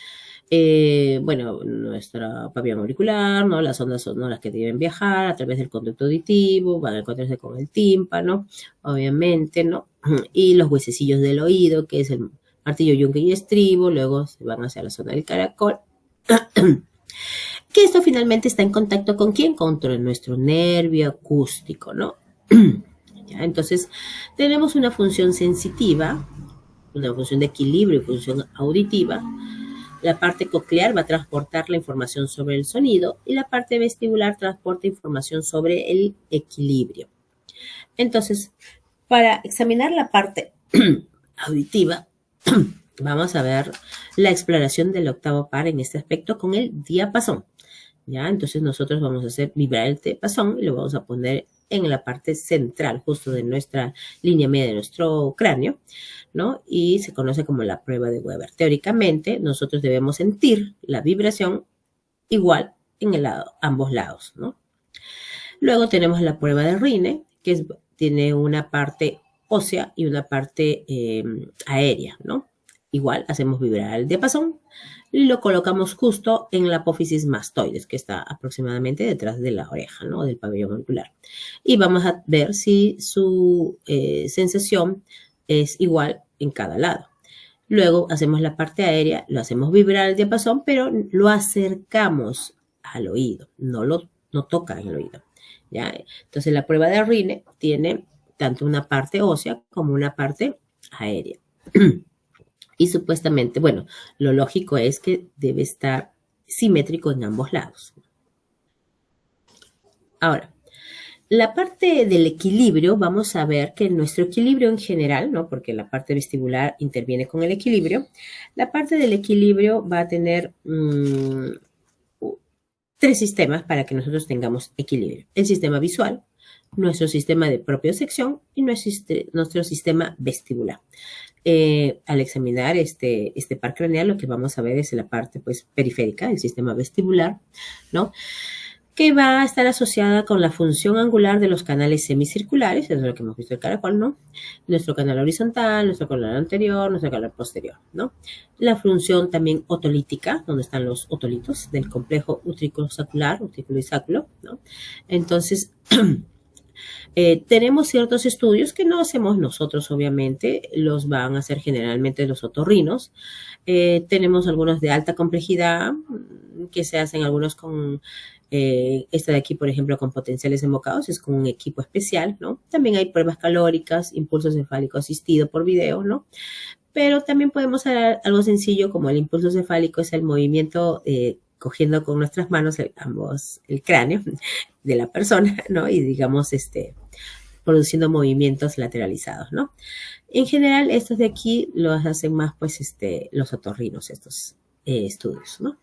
Bueno, nuestra pabellón auricular, ¿no? Las ondas sonoras que deben viajar a través del conducto auditivo, van a encontrarse con el tímpano, obviamente, ¿no? Y los huesecillos del oído, que es el martillo, yunque y estribo, luego se van hacia la zona del caracol. Que esto finalmente está en contacto ¿con quién? Con nuestro nervio acústico, ¿no? ¿Ya? Entonces, tenemos una función sensitiva, una función de equilibrio y función auditiva, La parte coclear va a transportar la información sobre el sonido y la parte vestibular transporta información sobre el equilibrio. Entonces, para examinar la parte auditiva, vamos a ver la exploración del octavo par en este aspecto con el diapasón. ¿Ya? Entonces nosotros vamos a hacer vibrar el diapasón y lo vamos a poner en la parte central, justo de nuestra línea media de nuestro cráneo, ¿no? Y se conoce como la prueba de Weber. Teóricamente, nosotros debemos sentir la vibración igual en ambos lados, ¿no? Luego tenemos la prueba de Rine, que tiene una parte ósea y una parte aérea, ¿no? Igual hacemos vibrar el diapasón y lo colocamos justo en la apófisis mastoides, que está aproximadamente detrás de la oreja, ¿no? Del pabellón auricular. Y vamos a ver si su sensación es igual en cada lado. Luego hacemos la parte aérea, lo hacemos vibrar el diapasón, pero lo acercamos al oído, no toca en el oído. ¿Ya? Entonces la prueba de Rine tiene tanto una parte ósea como una parte aérea. Y supuestamente, bueno, lo lógico es que debe estar simétrico en ambos lados. Ahora, la parte del equilibrio, vamos a ver que nuestro equilibrio en general, ¿no? Porque la parte vestibular interviene con el equilibrio, la parte del equilibrio va a tener tres sistemas para que nosotros tengamos equilibrio. El sistema visual, nuestro sistema de propiocepción y nuestro sistema vestibular. Al examinar este par craneal, lo que vamos a ver es la parte pues, periférica, el sistema vestibular, ¿no? Que va a estar asociada con la función angular de los canales semicirculares, eso es lo que hemos visto el caracol, ¿no? Nuestro canal horizontal, nuestro canal anterior, nuestro canal posterior, ¿no? La función también otolítica, donde están los otolitos del complejo utrículo-saccular, utrículo y sáculo, ¿no? Entonces, tenemos ciertos estudios que no hacemos nosotros, obviamente, los van a hacer generalmente los otorrinos. Tenemos algunos de alta complejidad, que se hacen algunos con esta de aquí, por ejemplo, con potenciales invocados, es con un equipo especial, ¿no? También hay pruebas calóricas, impulso cefálico asistido por video, ¿no? Pero también podemos hacer algo sencillo como el impulso cefálico, es el movimiento cogiendo con nuestras manos ambos el cráneo de la persona, ¿no? Y digamos, produciendo movimientos lateralizados, ¿no? En general, estos de aquí los hacen más, pues, los otorrinos, estos estudios, ¿no?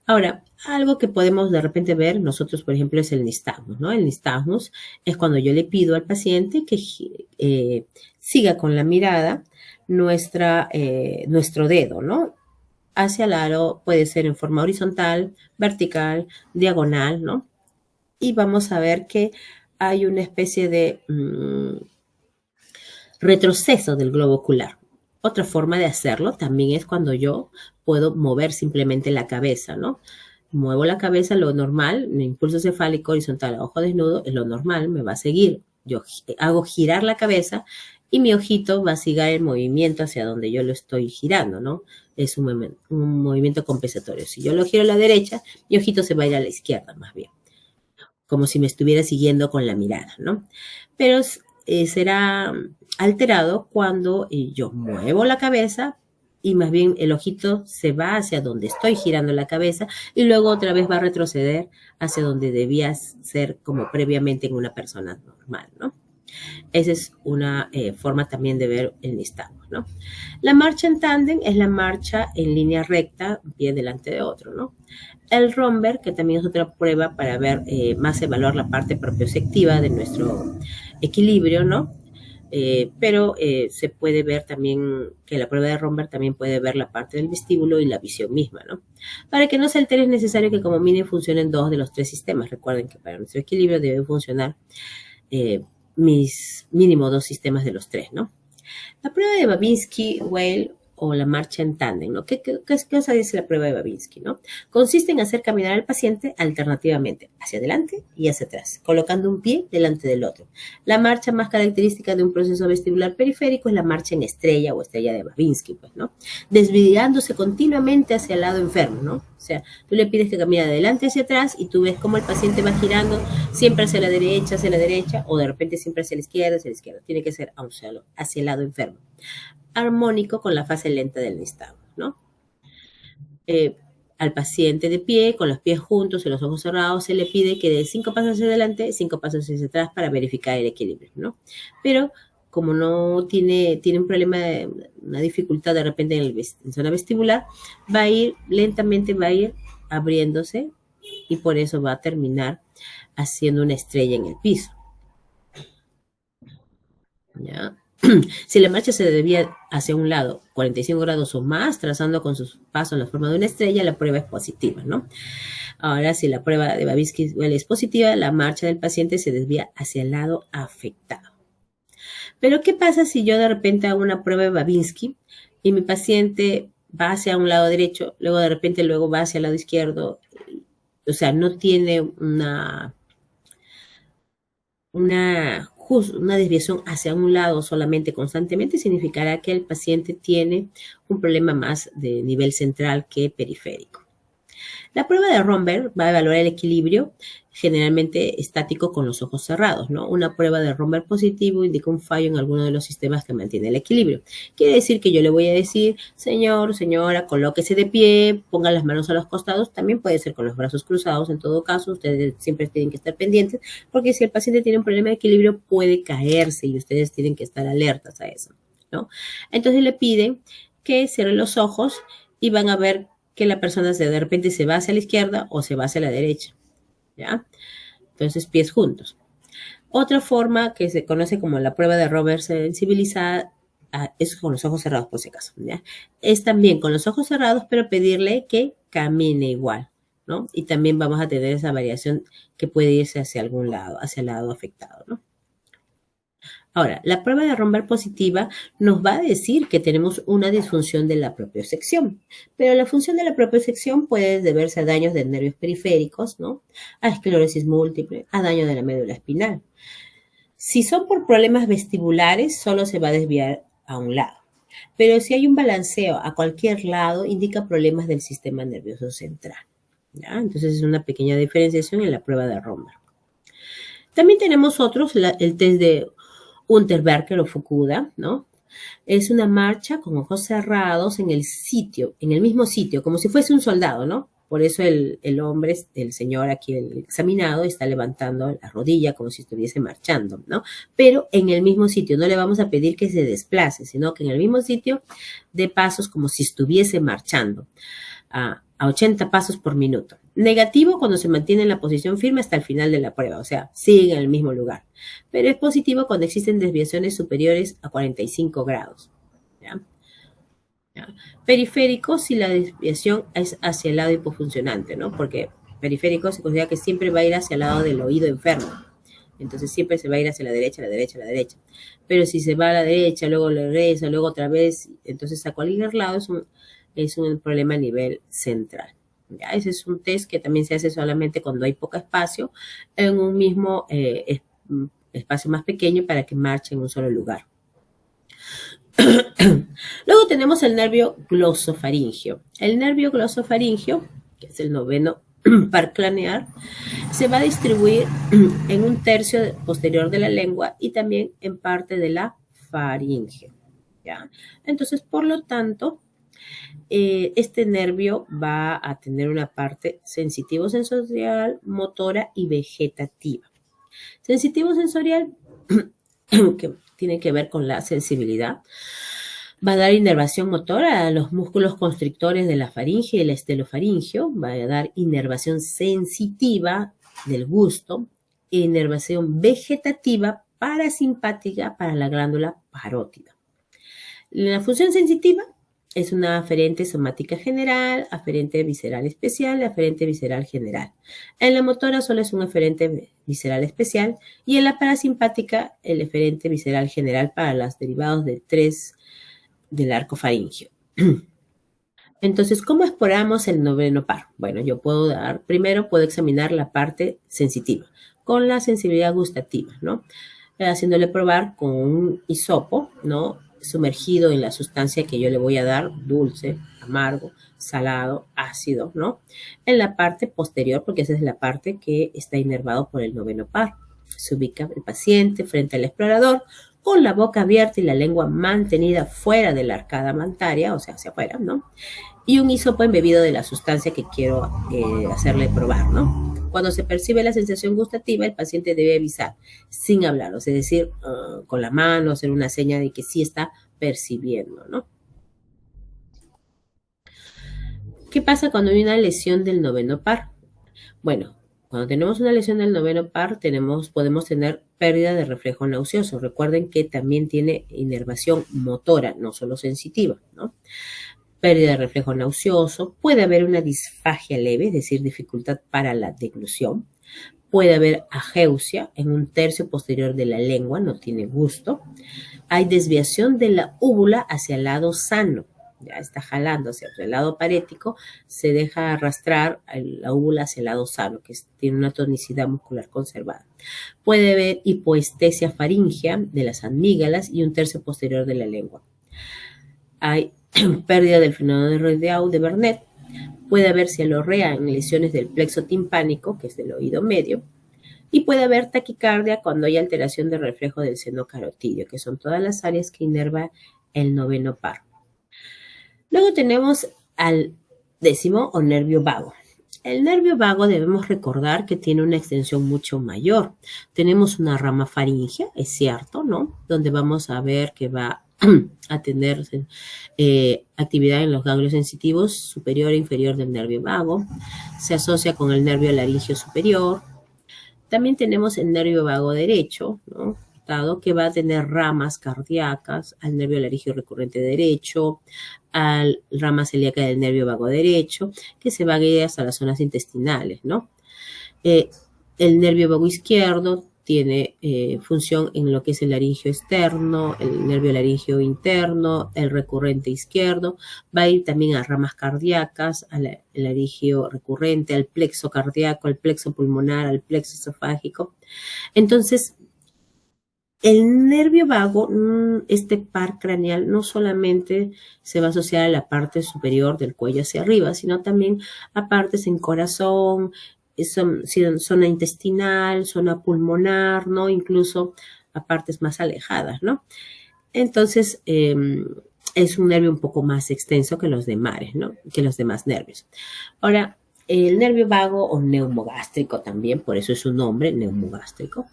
Ahora, algo que podemos de repente ver nosotros, por ejemplo, es el nistagmus, ¿no? El nistagmus es cuando yo le pido al paciente que siga con la mirada nuestro dedo, ¿no? Hacia el aro, puede ser en forma horizontal, vertical, diagonal, ¿no? Y vamos a ver que hay una especie de retroceso del globo ocular. Otra forma de hacerlo también es cuando yo puedo mover simplemente la cabeza, ¿no? Muevo la cabeza, lo normal, mi impulso cefálico horizontal a ojo desnudo es lo normal, me va a seguir. Yo hago girar la cabeza y mi ojito va a seguir el movimiento hacia donde yo lo estoy girando, ¿no? Es un movimiento compensatorio. Si yo lo giro a la derecha, mi ojito se va a ir a la izquierda más bien, como si me estuviera siguiendo con la mirada, ¿no? Pero será alterado cuando yo muevo la cabeza y más bien el ojito se va hacia donde estoy girando la cabeza y luego otra vez va a retroceder hacia donde debía ser como previamente en una persona normal, ¿no? Esa es una forma también de ver el nistagmus, ¿no? La marcha en tándem es la marcha en línea recta, un pie delante de otro, ¿no? El romber, que también es otra prueba para ver, más evaluar la parte propioceptiva de nuestro equilibrio, ¿no? Pero se puede ver también que la prueba de romber también puede ver la parte del vestíbulo y la visión misma, ¿no? Para que no se altere es necesario que como mínimo funcionen 2 de los 3 sistemas. Recuerden que para nuestro equilibrio deben funcionar mis mínimo 2 sistemas de los 3, ¿no? La prueba de Babinski-Weil o la marcha en tándem, ¿no? ¿Qué cosa dice la prueba de Babinski, no? Consiste en hacer caminar al paciente alternativamente, hacia adelante y hacia atrás, colocando un pie delante del otro. La marcha más característica de un proceso vestibular periférico es la marcha en estrella o estrella de Babinski, pues, ¿no? Desviándose continuamente hacia el lado enfermo, ¿no? O sea, tú le pides que camine de adelante hacia atrás y tú ves cómo el paciente va girando siempre hacia la derecha, o de repente siempre hacia la izquierda. Tiene que ser hacia el lado enfermo. Armónico con la fase lenta del nistagmus, ¿no? al paciente de pie, con los pies juntos y los ojos cerrados, se le pide que dé 5 pasos hacia adelante, 5 pasos hacia atrás para verificar el equilibrio, ¿no? Pero como no tiene un problema, una dificultad de repente en zona vestibular, va a ir lentamente, va a ir abriéndose y por eso va a terminar haciendo una estrella en el piso. ¿Ya? Si la marcha se desvía hacia un lado 45 grados o más, trazando con sus pasos en la forma de una estrella, la prueba es positiva, ¿no? Ahora, si la prueba de Babinski es positiva, la marcha del paciente se desvía hacia el lado afectado. Pero, ¿qué pasa si yo de repente hago una prueba de Babinski y mi paciente va hacia un lado derecho, luego de repente luego va hacia el lado izquierdo? O sea, no tiene una desviación hacia un lado solamente constantemente, significará que el paciente tiene un problema más de nivel central que periférico. La prueba de Romberg va a evaluar el equilibrio generalmente estático con los ojos cerrados, ¿no? Una prueba de Romberg positivo indica un fallo en alguno de los sistemas que mantiene el equilibrio. Quiere decir que yo le voy a decir, señor, señora, colóquese de pie, ponga las manos a los costados, también puede ser con los brazos cruzados, en todo caso, ustedes siempre tienen que estar pendientes, porque si el paciente tiene un problema de equilibrio puede caerse y ustedes tienen que estar alertas a eso, ¿no? Entonces le piden que cierren los ojos y van a ver que la persona de repente se va hacia la izquierda o se va hacia la derecha, ¿ya? Entonces, pies juntos. Otra forma que se conoce como la prueba de Romberg sensibilizada es con los ojos cerrados, por si acaso, ¿ya? Es también con los ojos cerrados, pero pedirle que camine igual, ¿no? Y también vamos a tener esa variación que puede irse hacia algún lado, hacia el lado afectado, ¿no? Ahora, la prueba de Romberg positiva nos va a decir que tenemos una disfunción de la propiocepción, pero la función de la propiocepción puede deberse a daños de nervios periféricos, ¿no? A esclerosis múltiple, a daño de la médula espinal. Si son por problemas vestibulares, solo se va a desviar a un lado. Pero si hay un balanceo a cualquier lado, indica problemas del sistema nervioso central, ¿ya? Entonces es una pequeña diferenciación en la prueba de Romberg. También tenemos otros, el test de Unterberger o Fukuda, ¿no? Es una marcha con ojos cerrados en el mismo sitio, como si fuese un soldado, ¿no? Por eso el hombre, el señor aquí, el examinado, está levantando la rodilla como si estuviese marchando, ¿no? Pero en el mismo sitio, no le vamos a pedir que se desplace, sino que en el mismo sitio dé pasos como si estuviese marchando a 80 pasos por minuto. Negativo cuando se mantiene en la posición firme hasta el final de la prueba, o sea, sigue en el mismo lugar. Pero es positivo cuando existen desviaciones superiores a 45 grados. ¿Ya? ¿Ya? Periférico si la desviación es hacia el lado hipofuncionante, ¿no? Porque periférico se considera que siempre va a ir hacia el lado del oído enfermo. Entonces siempre se va a ir hacia la derecha, la derecha, la derecha. Pero si se va a la derecha, luego le regresa, luego otra vez, entonces a cualquier lado es un problema a nivel central. ¿Ya? Ese es un test que también se hace solamente cuando hay poco espacio en un mismo espacio más pequeño para que marche en un solo lugar. Luego tenemos el nervio glosofaringio. El nervio glosofaringio, que es el noveno par craneal, se va a distribuir en un tercio posterior de la lengua y también en parte de la faringe, ¿ya? Entonces, por lo tanto, este nervio va a tener una parte sensitivo-sensorial, motora y vegetativa. Sensitivo-sensorial, que tiene que ver con la sensibilidad, va a dar inervación motora a los músculos constrictores de la faringe y el estelofaringio, va a dar inervación sensitiva del gusto, e inervación vegetativa parasimpática para la glándula parótida. La función sensitiva es una aferente somática general, aferente visceral especial y aferente visceral general. En la motora solo es un aferente visceral especial y en la parasimpática el aferente visceral general para los derivados de 3 del arco faringio. Entonces, ¿cómo exploramos el noveno par? Bueno, primero puedo examinar la parte sensitiva con la sensibilidad gustativa, ¿no? Haciéndole probar con un hisopo, ¿no? Sumergido en la sustancia que yo le voy a dar, dulce, amargo, salado, ácido, ¿no? En la parte posterior, porque esa es la parte que está inervado por el noveno par. Se ubica el paciente frente al explorador con la boca abierta y la lengua mantenida fuera de la arcada mantaria, o sea, hacia afuera, ¿no? y un hisopo embebido de la sustancia que quiero hacerle probar, ¿no? Cuando se percibe la sensación gustativa, el paciente debe avisar sin hablar, es decir, con la mano, hacer una seña de que sí está percibiendo, ¿no? ¿Qué pasa cuando hay una lesión del noveno par? Bueno, cuando tenemos una lesión del noveno par, podemos tener pérdida de reflejo nauseoso. Recuerden que también tiene inervación motora, no solo sensitiva, ¿no? Pérdida de reflejo nauseoso, puede haber una disfagia leve, es decir, dificultad para la deglución. Puede haber ageusia en un tercio posterior de la lengua, no tiene gusto. Hay desviación de la úvula hacia el lado sano, ya está jalando hacia el lado parético, se deja arrastrar la úvula hacia el lado sano, que tiene una tonicidad muscular conservada. Puede haber hipoestesia faríngea de las amígdalas y un tercio posterior de la lengua. Hay pérdida del frenado de Bernet. Puede haber cialorrea en lesiones del plexo timpánico, que es del oído medio. Y puede haber taquicardia cuando hay alteración del reflejo del seno carotidio, que son todas las áreas que inerva el noveno par. Luego tenemos al décimo o nervio vago. El nervio vago debemos recordar que tiene una extensión mucho mayor. Tenemos una rama faríngea, es cierto, ¿no? Donde vamos a ver que va a tener actividad en los ganglios sensitivos superior e inferior del nervio vago. Se asocia con el nervio laringio superior. También tenemos el nervio vago derecho, ¿no? Que va a tener ramas cardíacas al nervio laringio recurrente derecho, a la rama celíaca del nervio vago derecho, que se va a ir hasta las zonas intestinales, ¿no? El nervio vago izquierdo tiene función en lo que es el laringio externo, el nervio laringio interno, el recurrente izquierdo, va a ir también a ramas cardíacas, al laringio recurrente, al plexo cardíaco, al plexo pulmonar, al plexo esofágico. Entonces, el nervio vago, este par craneal, no solamente se va a asociar a la parte superior del cuello hacia arriba, sino también a partes en corazón, zona intestinal, zona pulmonar, ¿no? Incluso a partes más alejadas, ¿no? Entonces, es un nervio un poco más extenso que los demás, ¿no? Que los demás nervios. Ahora, el nervio vago o neumogástrico también, por eso es su nombre, neumogástrico.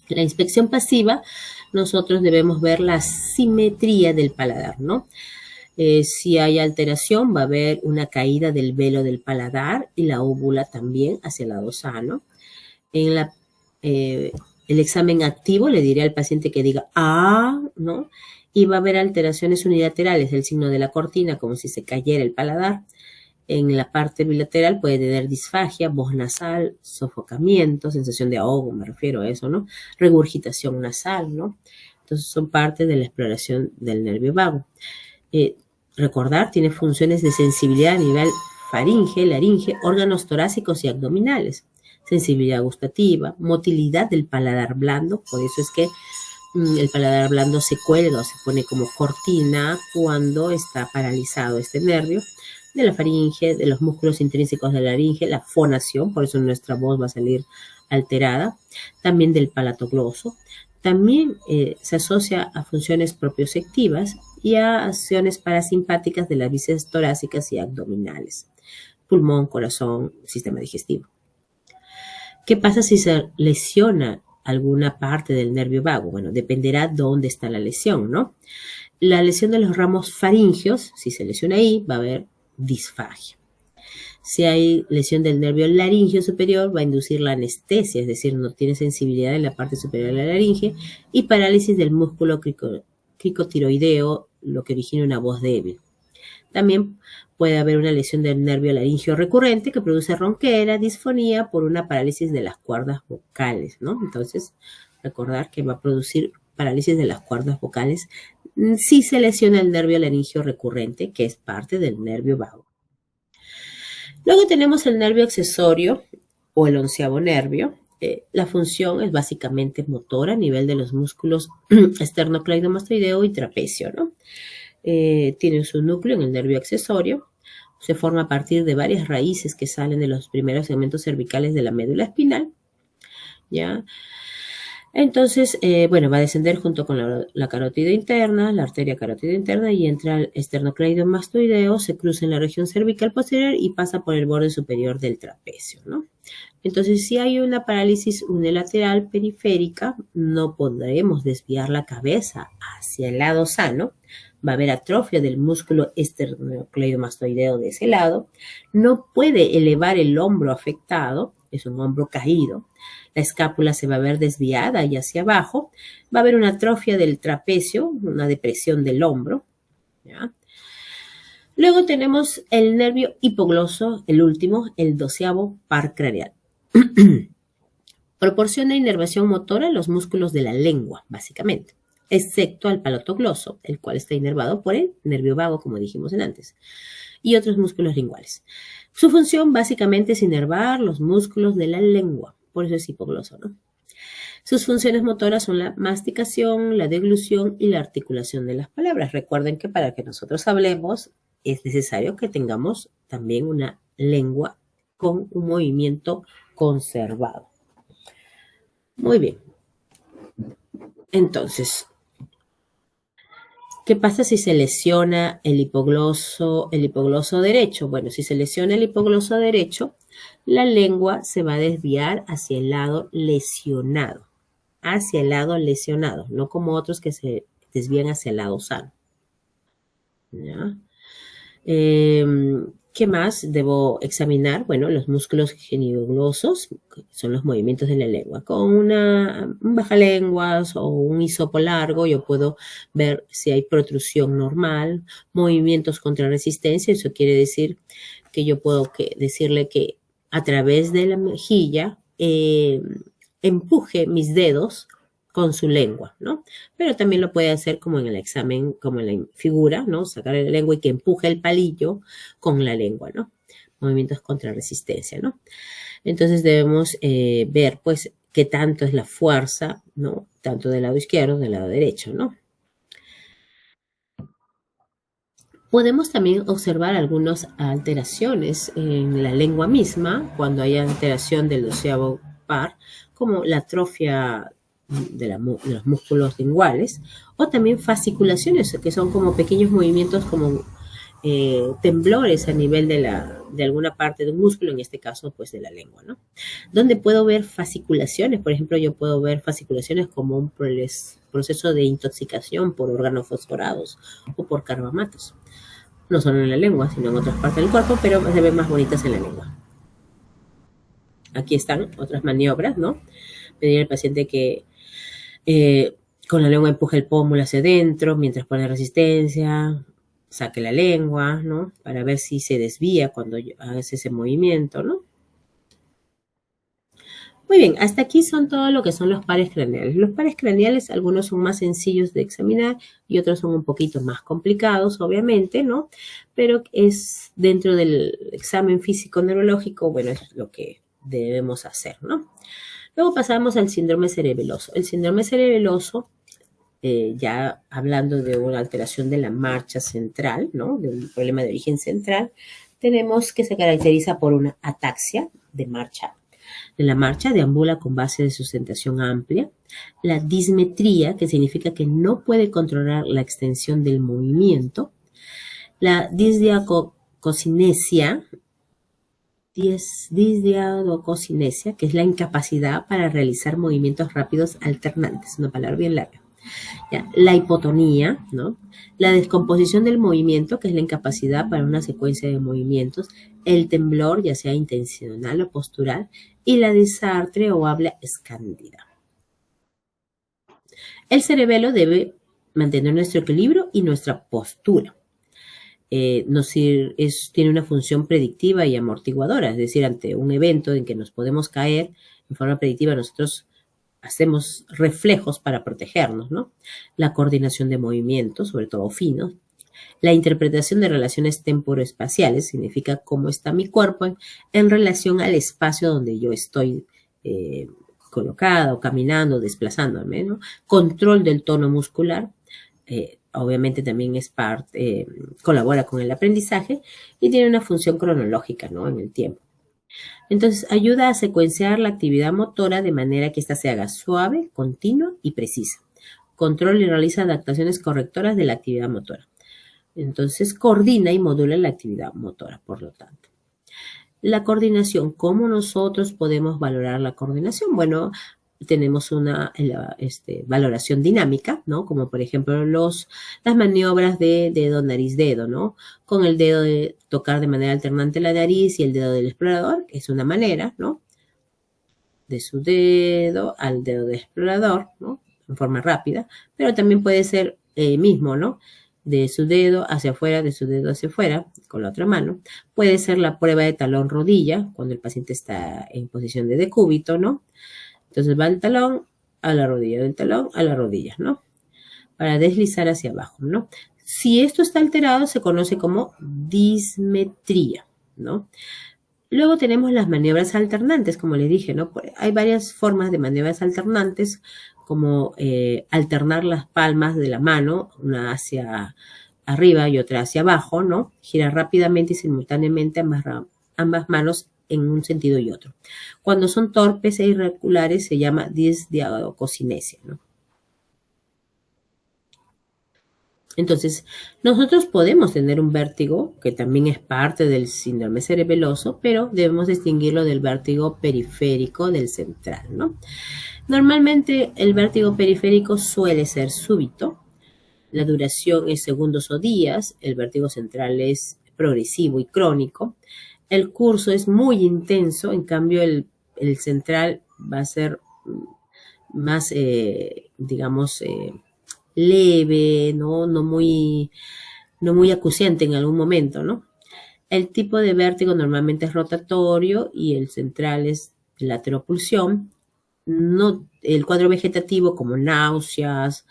La inspección pasiva, nosotros debemos ver la simetría del paladar, ¿no? Si hay alteración, va a haber una caída del velo del paladar y la úvula también hacia el lado sano. En el examen activo le diré al paciente que diga ¡ah!, ¿no? Y va a haber alteraciones unilaterales del signo de la cortina, como si se cayera el paladar. En la parte bilateral puede tener disfagia, voz nasal, sofocamiento, sensación de ahogo, me refiero a eso, ¿no? Regurgitación nasal, ¿no? Entonces son parte de la exploración del nervio vago. Recordar, tiene funciones de sensibilidad a nivel faringe, laringe, órganos torácicos y abdominales. Sensibilidad gustativa, motilidad del paladar blando, por eso es que el paladar blando se cuelga o se pone como cortina cuando está paralizado este nervio. De la faringe, de los músculos intrínsecos de la laringe, la fonación, por eso nuestra voz va a salir alterada, también del palato gloso. También se asocia a funciones propioceptivas y a acciones parasimpáticas de las vísceras torácicas y abdominales, pulmón, corazón, sistema digestivo. ¿Qué pasa si se lesiona alguna parte del nervio vago? Bueno, dependerá dónde está la lesión, ¿no? La lesión de los ramos faringios, si se lesiona ahí, va a haber disfagia. Si hay lesión del nervio laringio superior, va a inducir la anestesia, es decir, no tiene sensibilidad en la parte superior de la laringe, y parálisis del músculo cricotiroideo, lo que origina una voz débil. También puede haber una lesión del nervio laringio recurrente que produce ronquera, disfonía por una parálisis de las cuerdas vocales, ¿no? Entonces, recordar que va a producir parálisis de las cuerdas vocales si se lesiona el nervio laringio recurrente, que es parte del nervio vago. Luego tenemos el nervio accesorio o el onceavo nervio. La función es básicamente motora a nivel de los músculos esternocleidomastoideo y trapecio, ¿no? Tiene su núcleo en el nervio accesorio. Se forma a partir de varias raíces que salen de los primeros segmentos cervicales de la médula espinal, ¿ya? Entonces, bueno, va a descender junto con la carótida interna, la arteria carótida interna, y entra al esternocleidomastoideo, se cruza en la región cervical posterior y pasa por el borde superior del trapecio, ¿no? Entonces, si hay una parálisis unilateral periférica, no podremos desviar la cabeza hacia el lado sano. Va a haber atrofia del músculo esternocleidomastoideo de ese lado. No puede elevar el hombro afectado, es un hombro caído. La escápula se va a ver desviada y hacia abajo. Va a haber una atrofia del trapecio, una depresión del hombro, ¿ya? Luego tenemos el nervio hipogloso, el último, el 12º par craneal. Proporciona inervación motora a los músculos de la lengua, básicamente, excepto al palotogloso, el cual está inervado por el nervio vago, como dijimos antes, y otros músculos linguales. Su función básicamente es inervar los músculos de la lengua, por eso es hipogloso, ¿no? Sus funciones motoras son la masticación, la deglución y la articulación de las palabras. Recuerden que para que nosotros hablemos es necesario que tengamos también una lengua con un movimiento conservado. Muy bien. Entonces, ¿qué pasa si se lesiona el hipogloso derecho? Bueno, si se lesiona el hipogloso derecho, la lengua se va a desviar hacia el lado lesionado. Hacia el lado lesionado, no como otros que se desvían hacia el lado sano. ¿Ya? ¿Qué más debo examinar? Bueno, los músculos genioglossos, son los movimientos de la lengua. Con un bajalenguas o un hisopo largo, yo puedo ver si hay protrusión normal, movimientos contra resistencia. Eso quiere decir que yo puedo decirle que a través de la mejilla empuje mis dedos con su lengua, ¿no? Pero también lo puede hacer como en el examen, como en la figura, ¿no? Sacar la lengua y que empuje el palillo con la lengua, ¿no? Movimientos contra resistencia, ¿no? Entonces debemos ver, pues, qué tanto es la fuerza, ¿no? Tanto del lado izquierdo, del lado derecho, ¿no? Podemos también observar algunas alteraciones en la lengua misma, cuando hay alteración del 12º par, como la atrofia de los músculos linguales, o también fasciculaciones, que son como pequeños movimientos como temblores a nivel de alguna parte de un músculo, en este caso pues de la lengua, ¿no? Donde puedo ver fasciculaciones, por ejemplo, yo puedo ver fasciculaciones como un proceso de intoxicación por organofosforados o por carbamatos. No solo en la lengua, sino en otras partes del cuerpo, pero se ven más bonitas en la lengua. Aquí están otras maniobras, ¿no? Pedir al paciente que con la lengua empuje el pómulo hacia adentro mientras pone resistencia, saque la lengua, ¿no? Para ver si se desvía cuando hace ese movimiento, ¿no? Muy bien, hasta aquí son todo lo que son los pares craneales. Los pares craneales, algunos son más sencillos de examinar y otros son un poquito más complicados, obviamente, ¿no? Pero es dentro del examen físico-neurológico, bueno, es lo que debemos hacer, ¿no? Luego pasamos al síndrome cerebeloso. El síndrome cerebeloso, ya hablando de una alteración de la marcha central, ¿no? De un problema de origen central, tenemos que se caracteriza por una ataxia de marcha. En la marcha deambula con base de sustentación amplia, la dismetría, que significa que no puede controlar la extensión del movimiento, la disdiacocinesia, que es la incapacidad para realizar movimientos rápidos alternantes, una palabra bien larga. ¿Ya? La hipotonía, ¿no? La descomposición del movimiento, que es la incapacidad para una secuencia de movimientos, el temblor, ya sea intencional o postural, y la disartre o habla escándida. El cerebelo debe mantener nuestro equilibrio y nuestra postura. Tiene una función predictiva y amortiguadora, es decir, ante un evento en que nos podemos caer, en forma predictiva nosotros hacemos reflejos para protegernos, ¿no? La coordinación de movimientos, sobre todo finos. La interpretación de relaciones temporoespaciales significa cómo está mi cuerpo en relación al espacio donde yo estoy colocada o caminando, desplazándome, ¿no? Control del tono muscular. Obviamente también es colabora con el aprendizaje y tiene una función cronológica, ¿no? En el tiempo. Entonces, ayuda a secuenciar la actividad motora de manera que ésta se haga suave, continua y precisa. Controla y realiza adaptaciones correctoras de la actividad motora. Entonces, coordina y modula la actividad motora, por lo tanto. La coordinación, ¿cómo nosotros podemos valorar la coordinación? Bueno, tenemos una valoración dinámica, ¿no? Como por ejemplo las maniobras de dedo, nariz, dedo, ¿no? Con el dedo de tocar de manera alternante la nariz y el dedo del explorador, que es una manera, ¿no? De su dedo al dedo del explorador, ¿no? En forma rápida, pero también puede ser mismo, ¿no? De su dedo hacia afuera, de su dedo hacia afuera, con la otra mano. Puede ser la prueba de talón-rodilla, cuando el paciente está en posición de decúbito, ¿no? Entonces va el talón a la rodilla, del talón a la rodilla, ¿no? Para deslizar hacia abajo, ¿no? Si esto está alterado, se conoce como dismetría, ¿no? Luego tenemos las maniobras alternantes, como les dije, ¿no? Hay varias formas de maniobras alternantes, como alternar las palmas de la mano, una hacia arriba y otra hacia abajo, ¿no? Girar rápidamente y simultáneamente ambas manos en un sentido y otro. Cuando son torpes e irregulares se llama disdiadococinesia, ¿no? Entonces, nosotros podemos tener un vértigo, que también es parte del síndrome cerebeloso, pero debemos distinguirlo del vértigo periférico del central, ¿no? Normalmente el vértigo periférico suele ser súbito, la duración es segundos o días, el vértigo central es progresivo y crónico, el curso es muy intenso, en cambio el central va a ser más, digamos, leve, ¿no? No muy acuciante en algún momento, ¿no? El tipo de vértigo normalmente es rotatorio y el central es de lateropulsión. No, el cuadro vegetativo como náuseas,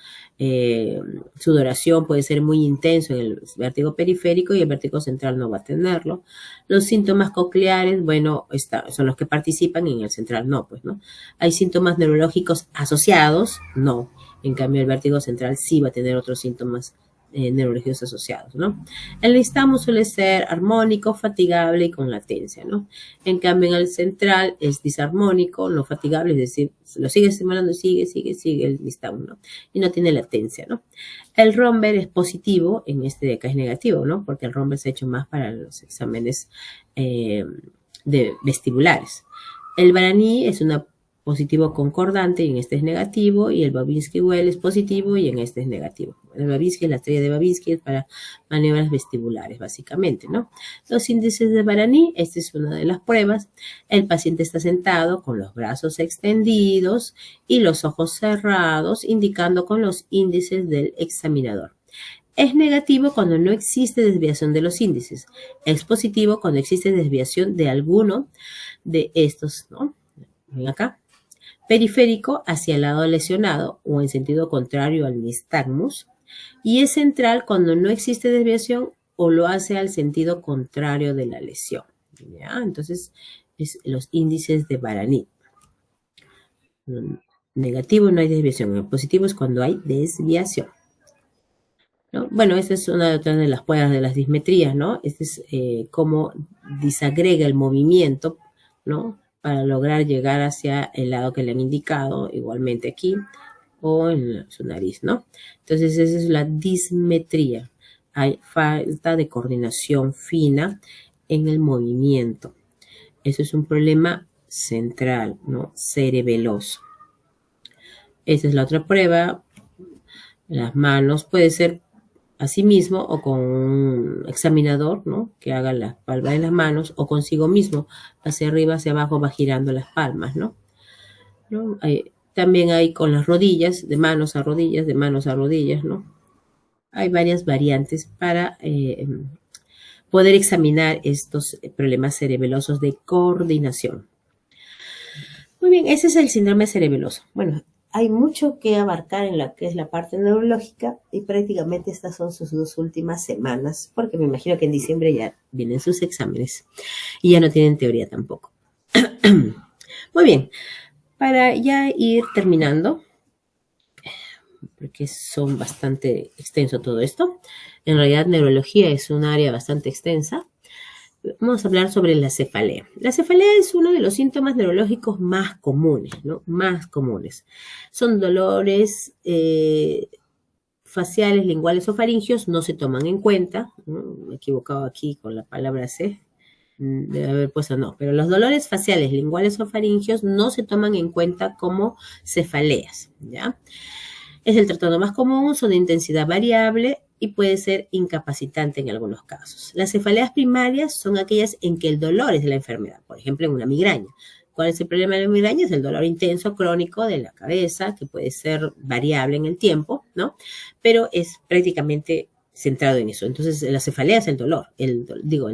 sudoración puede ser muy intenso en el vértigo periférico y el vértigo central no va a tenerlo. Los síntomas cocleares, bueno, son los que participan y en el central no, pues, ¿no? Hay síntomas neurológicos asociados, no. En cambio, el vértigo central sí va a tener otros síntomas neurológicos asociados, ¿no? El nistagmo suele ser armónico, fatigable y con latencia, ¿no? En cambio, en el central es disarmónico, no fatigable, es decir, lo sigue estimulando, sigue el nistagmo, ¿no? Y no tiene latencia, ¿no? El Romberg es positivo, en este de acá es negativo, ¿no? Porque el Romberg se ha hecho más para los exámenes vestibulares. El Baraní es una positivo concordante y en este es negativo, y el Babinski-Well es positivo y en este es negativo. El Babinski, la estrella de Babinski es para maniobras vestibulares, básicamente, ¿no? Los índices de Baraní, esta es una de las pruebas. El paciente está sentado con los brazos extendidos y los ojos cerrados, indicando con los índices del examinador. Es negativo cuando no existe desviación de los índices. Es positivo cuando existe desviación de alguno de estos, ¿no? Ven acá. Periférico hacia el lado lesionado o en sentido contrario al nistagmus, y es central cuando no existe desviación o lo hace al sentido contrario de la lesión. ¿Ya? Entonces, los índices de Baraní. Negativo, no hay desviación. El positivo es cuando hay desviación, ¿no? Bueno, esta es una de las pruebas de las dismetrías, ¿no? Este es cómo disagrega el movimiento, ¿no? Para lograr llegar hacia el lado que le han indicado, igualmente aquí, o en su nariz, ¿no? Entonces, esa es la dismetría. Hay falta de coordinación fina en el movimiento. Eso es un problema central, ¿no? Cerebeloso. Esa es la otra prueba. Las manos puede ser asimismo o con un examinador, ¿no? Que haga las palmas de las manos, o consigo mismo, hacia arriba, hacia abajo, va girando las palmas, ¿no? También hay con las rodillas, de manos a rodillas, ¿no? Hay varias variantes para poder examinar estos problemas cerebelosos de coordinación. Muy bien, ese es el síndrome cerebeloso. Bueno, hay mucho que abarcar en lo que es la parte neurológica y prácticamente estas son sus 2 últimas semanas, porque me imagino que en diciembre ya vienen sus exámenes y ya no tienen teoría tampoco. Muy bien, para ya ir terminando, porque son bastante extenso todo esto, en realidad neurología es un área bastante extensa. Vamos a hablar sobre la cefalea. La cefalea es uno de los síntomas neurológicos más comunes, ¿no? Más comunes. Son dolores faciales, linguales o faringios, no se toman en cuenta, ¿no? Me he equivocado aquí con la palabra C, debe haber puesto no, pero los dolores faciales, linguales o faringios no se toman en cuenta como cefaleas, ¿ya? Es el trastorno más común, son de intensidad variable y puede ser incapacitante en algunos casos. Las cefaleas primarias son aquellas en que el dolor es de la enfermedad, por ejemplo, en una migraña. ¿Cuál es el problema de la migraña? Es el dolor intenso, crónico de la cabeza, que puede ser variable en el tiempo, ¿no? Pero es prácticamente centrado en eso. Entonces, la cefalea es el dolor. El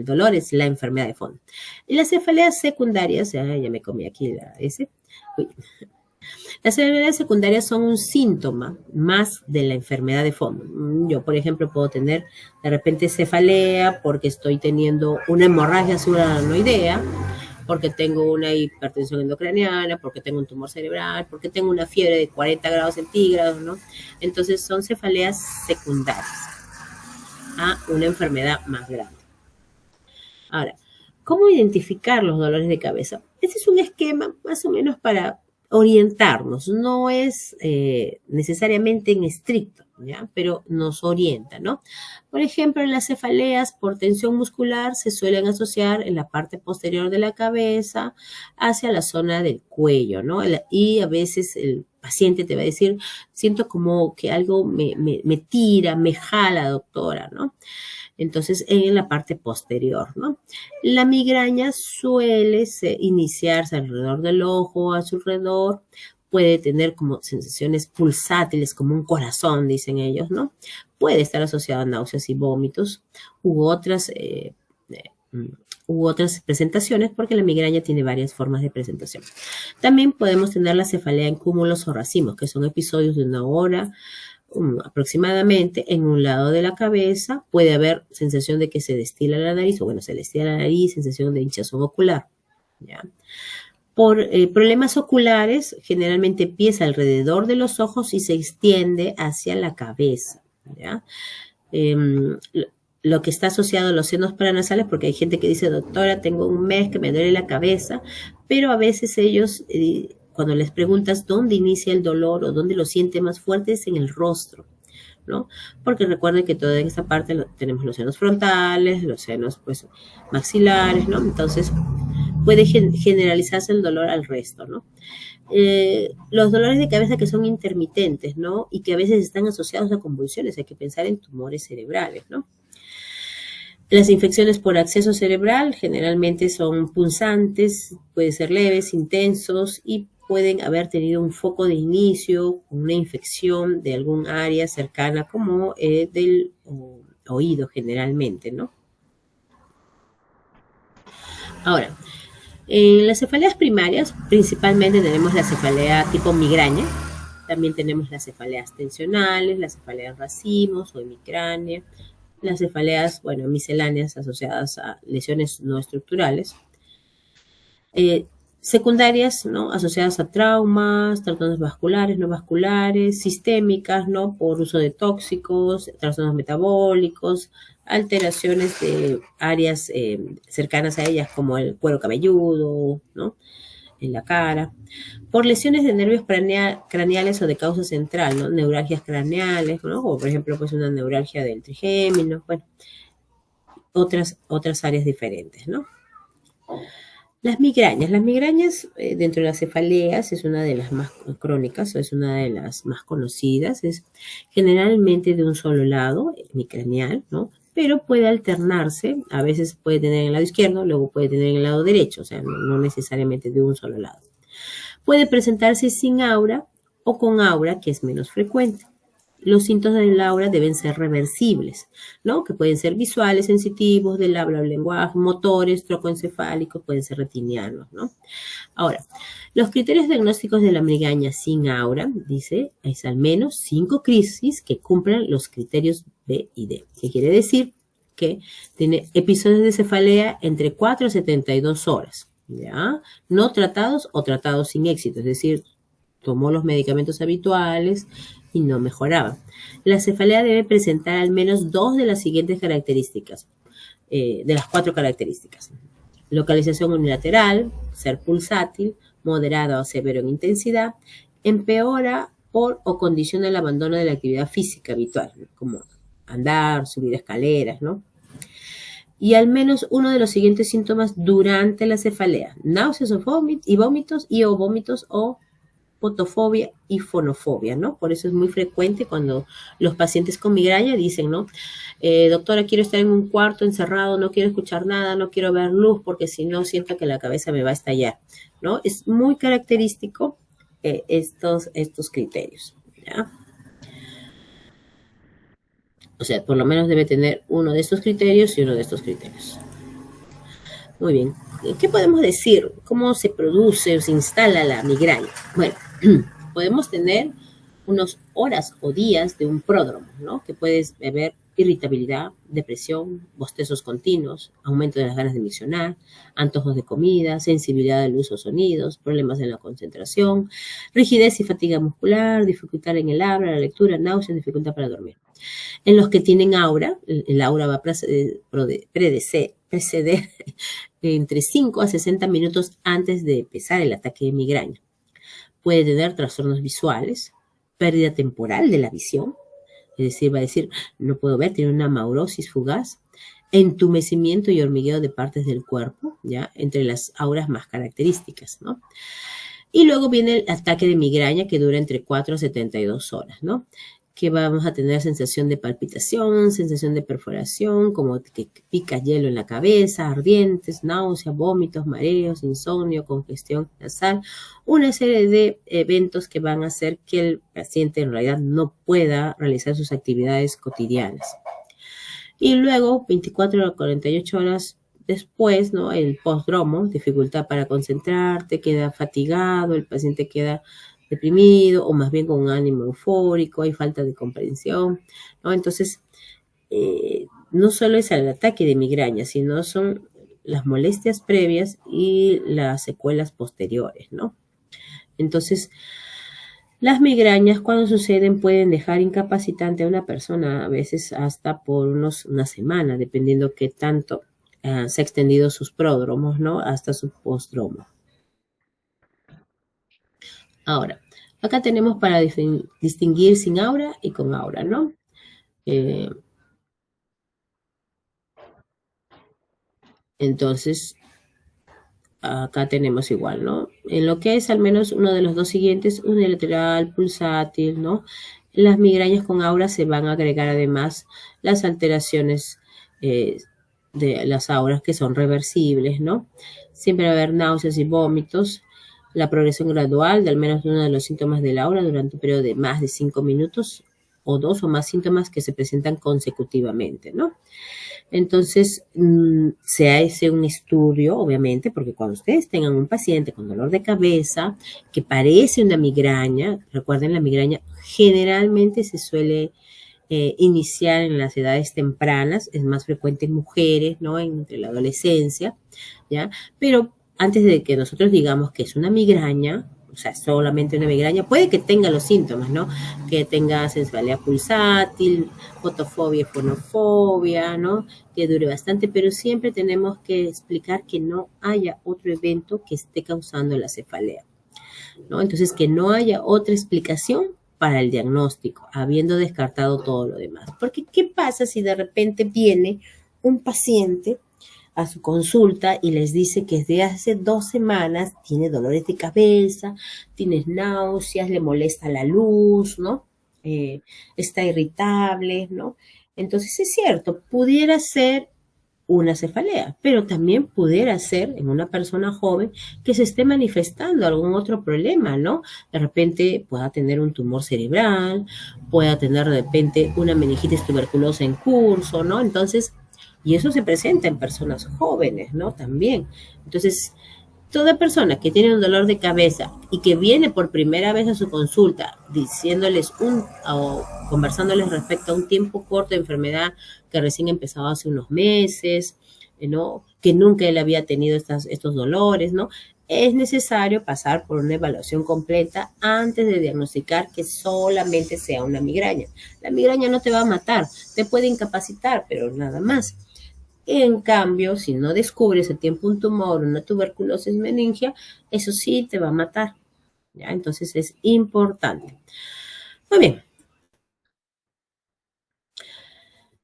dolor es la enfermedad de fondo. Y las cefaleas secundarias, ya me comí aquí la S. Uy. Las cefaleas secundarias son un síntoma más de la enfermedad de fondo. Yo, por ejemplo, puedo tener de repente cefalea porque estoy teniendo una hemorragia subarachnoidea, porque tengo una hipertensión endocraniana, porque tengo un tumor cerebral, porque tengo una fiebre de 40 grados centígrados, ¿no? Entonces son cefaleas secundarias a una enfermedad más grande. Ahora, ¿cómo identificar los dolores de cabeza? Este es un esquema más o menos para orientarnos, no es necesariamente en estricto, ¿ya? Pero nos orienta, ¿no? Por ejemplo, en las cefaleas por tensión muscular se suelen asociar en la parte posterior de la cabeza hacia la zona del cuello, ¿no? Y a veces el paciente te va a decir, siento como que algo me tira, me jala, doctora, ¿no? Entonces, en la parte posterior, ¿no? La migraña suele iniciarse alrededor del ojo, a su alrededor, puede tener como sensaciones pulsátiles, como un corazón, dicen ellos, ¿no? Puede estar asociado a náuseas y vómitos u otras presentaciones, porque la migraña tiene varias formas de presentación. También podemos tener la cefalea en cúmulos o racimos, que son episodios de 1 hora, aproximadamente en un lado de la cabeza. Puede haber sensación de que se destila la nariz, o bueno, se destila la nariz, sensación de hinchazón ocular, ¿ya? Por problemas oculares, generalmente empieza alrededor de los ojos y se extiende hacia la cabeza, ¿ya? Lo que está asociado a los senos paranasales, porque hay gente que dice, doctora, tengo un mes que me duele la cabeza, pero a veces ellos cuando les preguntas dónde inicia el dolor o dónde lo siente más fuerte, es en el rostro, ¿no? Porque recuerden que toda esta parte tenemos los senos frontales, los senos pues maxilares, ¿no? Entonces puede generalizarse el dolor al resto, ¿no? Los dolores de cabeza que son intermitentes, ¿no? Y que a veces están asociados a convulsiones, hay que pensar en tumores cerebrales, ¿no? Las infecciones por acceso cerebral generalmente son punzantes, pueden ser leves, intensos y pueden haber tenido un foco de inicio, una infección de algún área cercana como del oído generalmente, ¿no? Ahora, en las cefaleas primarias principalmente tenemos la cefalea tipo migraña, también tenemos las cefaleas tensionales, las cefaleas racimos o hemicránea, las cefaleas, bueno, misceláneas asociadas a lesiones no estructurales. Secundarias, ¿no? Asociadas a traumas, trastornos vasculares, no vasculares, sistémicas, ¿no? Por uso de tóxicos, trastornos metabólicos, alteraciones de áreas cercanas a ellas, como el cuero cabelludo, ¿no? En la cara, por lesiones de nervios craneales o de causa central, ¿no? Neuralgias craneales, ¿no? O por ejemplo, pues una neuralgia del trigémino, bueno, otras áreas diferentes, ¿no? Las migrañas dentro de las cefaleas es una de las más crónicas, o es una de las más conocidas, es generalmente de un solo lado, micraneal, ¿no? Pero puede alternarse, a veces puede tener en el lado izquierdo, luego puede tener en el lado derecho, o sea, no necesariamente de un solo lado. Puede presentarse sin aura o con aura, que es menos frecuente. Los síntomas del aura deben ser reversibles, ¿no? Que pueden ser visuales, sensitivos, del habla o lenguaje, motores, trocoencefálicos, pueden ser retinianos, ¿no? Ahora, los criterios diagnósticos de la migraña sin aura, dice, es al menos 5 crisis que cumplan los criterios B y D. ¿Qué quiere decir? Que tiene episodios de cefalea entre 4 a 72 horas, ¿ya? No tratados o tratados sin éxito, es decir, tomó los medicamentos habituales y no mejoraba. La cefalea debe presentar al menos 2 de las siguientes características. de las 4 características. Localización unilateral, ser pulsátil, moderado o severo en intensidad, empeora por o condiciona el abandono de la actividad física habitual, ¿no? Como andar, subir escaleras, ¿no? Y al menos uno de los siguientes síntomas durante la cefalea: náuseas o vómitos o fotofobia y fonofobia, ¿no? Por eso es muy frecuente cuando los pacientes con migraña dicen, ¿no? Doctora, quiero estar en un cuarto encerrado, no quiero escuchar nada, no quiero ver luz porque si no siento que la cabeza me va a estallar, ¿no? Es muy característico estos criterios, ¿ya? O sea, por lo menos debe tener uno de estos criterios y uno de estos criterios. Muy bien. ¿Qué podemos decir? ¿Cómo se produce o se instala la migraña? Bueno, podemos tener unas horas o días de un pródromo, ¿no? Que puedes ver irritabilidad, depresión, bostezos continuos, aumento de las ganas de misionar, antojos de comida, sensibilidad de luz o sonidos, problemas en la concentración, rigidez y fatiga muscular, dificultad en el habla, la lectura, náuseas, dificultad para dormir. En los que tienen aura, el aura va a preceder entre 5 a 60 minutos antes de empezar el ataque de migraña. Puede tener trastornos visuales, pérdida temporal de la visión, es decir, va a decir, no puedo ver, tiene una maurosis fugaz, entumecimiento y hormigueo de partes del cuerpo, ¿ya? Entre las auras más características, ¿no? Y luego viene el ataque de migraña que dura entre 4 a 72 horas, ¿no? Que vamos a tener sensación de palpitación, sensación de perforación, como que pica hielo en la cabeza, ardientes, náuseas, vómitos, mareos, insomnio, congestión nasal, una serie de eventos que van a hacer que el paciente en realidad no pueda realizar sus actividades cotidianas. Y luego, 24 a 48 horas después, ¿no? El postdromo, dificultad para concentrarte, queda fatigado, el paciente queda deprimido o más bien con un ánimo eufórico, hay falta de comprensión, ¿no? Entonces, no solo es el ataque de migraña, sino son las molestias previas y las secuelas posteriores, ¿no? Entonces, las migrañas cuando suceden pueden dejar incapacitante a una persona, a veces hasta por una semana, dependiendo qué tanto se ha extendido sus pródromos, ¿no? Hasta su postdromo. Ahora, acá tenemos para distinguir sin aura y con aura, ¿no? Entonces, acá tenemos igual, ¿no? En lo que es al menos uno de los dos siguientes, unilateral, pulsátil, ¿no? Las migrañas con aura se van a agregar además las alteraciones de las auras que son reversibles, ¿no? Siempre va a haber náuseas y vómitos, la progresión gradual de al menos uno de los síntomas del aura durante un periodo de más de 5 minutos o 2 o más síntomas que se presentan consecutivamente, ¿no? Entonces, se hace un estudio, obviamente, porque cuando ustedes tengan un paciente con dolor de cabeza que parece una migraña, recuerden, la migraña generalmente se suele iniciar en las edades tempranas, es más frecuente en mujeres, ¿no? Entre la adolescencia, ¿ya? Pero antes de que nosotros digamos que es una migraña, o sea, solamente una migraña, puede que tenga los síntomas, ¿no? Que tenga sensibilidad pulsátil, fotofobia, fonofobia, ¿no? Que dure bastante, pero siempre tenemos que explicar que no haya otro evento que esté causando la cefalea, ¿no? Entonces, que no haya otra explicación para el diagnóstico, habiendo descartado todo lo demás. Porque, ¿qué pasa si de repente viene un paciente a su consulta y les dice que desde hace 2 semanas tiene dolores de cabeza, tiene náuseas, le molesta la luz, ¿no? Está irritable, ¿no? Entonces es cierto, pudiera ser una cefalea, pero también pudiera ser en una persona joven que se esté manifestando algún otro problema, ¿no? De repente pueda tener un tumor cerebral, pueda tener de repente una meningitis tuberculosa en curso, ¿no? Entonces, y eso se presenta en personas jóvenes, ¿no? También. Entonces, toda persona que tiene un dolor de cabeza y que viene por primera vez a su consulta diciéndoles o conversándoles respecto a un tiempo corto de enfermedad que recién empezado hace unos meses, ¿no? Que nunca él había tenido estos dolores, ¿no? Es necesario pasar por una evaluación completa antes de diagnosticar que solamente sea una migraña. La migraña no te va a matar, te puede incapacitar, pero nada más. En cambio, si no descubres a tiempo un tumor, una tuberculosis meningia, eso sí te va a matar. ¿Ya? Entonces es importante. Muy bien.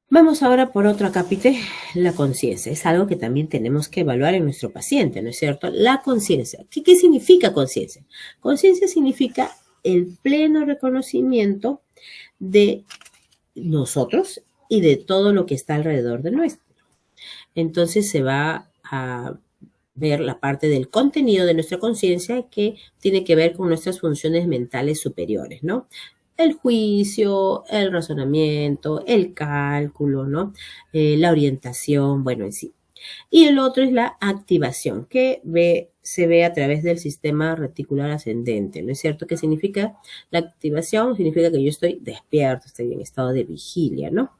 Vamos ahora por otro acápite, la conciencia. Es algo que también tenemos que evaluar en nuestro paciente, ¿no es cierto? La conciencia. ¿Qué significa conciencia? Conciencia significa el pleno reconocimiento de nosotros y de todo lo que está alrededor de nuestro. Entonces se va a ver la parte del contenido de nuestra conciencia que tiene que ver con nuestras funciones mentales superiores, ¿no? El juicio, el razonamiento, el cálculo, ¿no? La orientación, bueno, en sí. Y el otro es la activación, que se ve a través del sistema reticular ascendente, ¿no es cierto? ¿Qué significa la activación? Significa que yo estoy despierto, estoy en estado de vigilia, ¿no?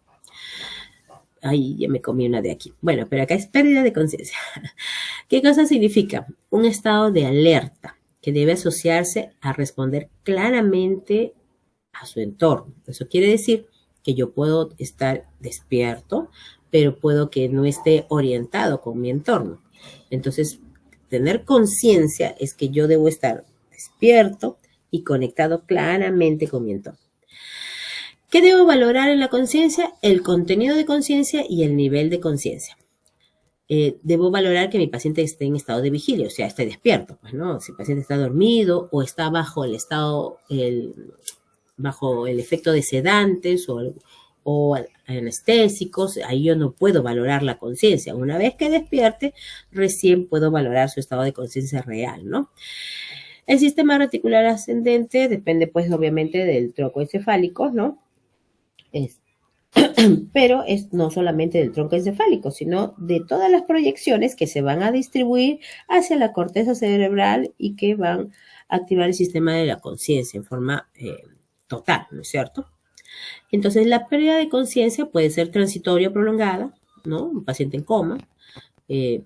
Ay, ya me comí una de aquí. Bueno, pero acá es pérdida de conciencia. ¿Qué cosa significa? Un estado de alerta que debe asociarse a responder claramente a su entorno. Eso quiere decir que yo puedo estar despierto, pero puedo que no esté orientado con mi entorno. Entonces, tener conciencia es que yo debo estar despierto y conectado claramente con mi entorno. ¿Qué debo valorar en la conciencia? El contenido de conciencia y el nivel de conciencia. Debo valorar que mi paciente esté en estado de vigilia, o sea, esté despierto, pues, ¿no? Si el paciente está dormido o está bajo bajo el efecto de sedantes o anestésicos, ahí yo no puedo valorar la conciencia. Una vez que despierte, recién puedo valorar su estado de conciencia real, ¿no? El sistema reticular ascendente depende, pues, obviamente del tronco encefálico, ¿no? Pero es no solamente del tronco encefálico, sino de todas las proyecciones que se van a distribuir hacia la corteza cerebral y que van a activar el sistema de la conciencia en forma total, ¿no es cierto? Entonces, la pérdida de conciencia puede ser transitoria o prolongada, ¿no? Un paciente en coma,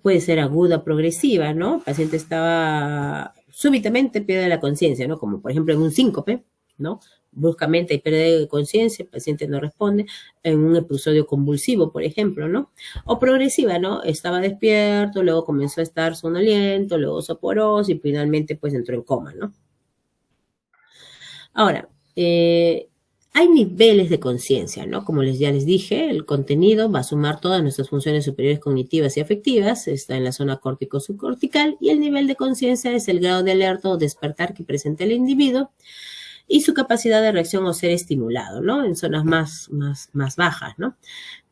puede ser aguda, progresiva, ¿no? El paciente estaba súbitamente pierde la conciencia, ¿no? Como por ejemplo en un síncope, ¿no? Bruscamente hay pérdida de conciencia, el paciente no responde, en un episodio convulsivo, por ejemplo, ¿no? O progresiva, ¿no? Estaba despierto, luego comenzó a estar sonoliento, luego soporoso y finalmente pues entró en coma, ¿no? Ahora, hay niveles de conciencia, ¿no? Como ya les dije, el contenido va a sumar todas nuestras funciones superiores cognitivas y afectivas, está en la zona córtico-subcortical, y el nivel de conciencia es el grado de alerta o despertar que presenta el individuo y su capacidad de reacción o ser estimulado, ¿no? En zonas más bajas, ¿no?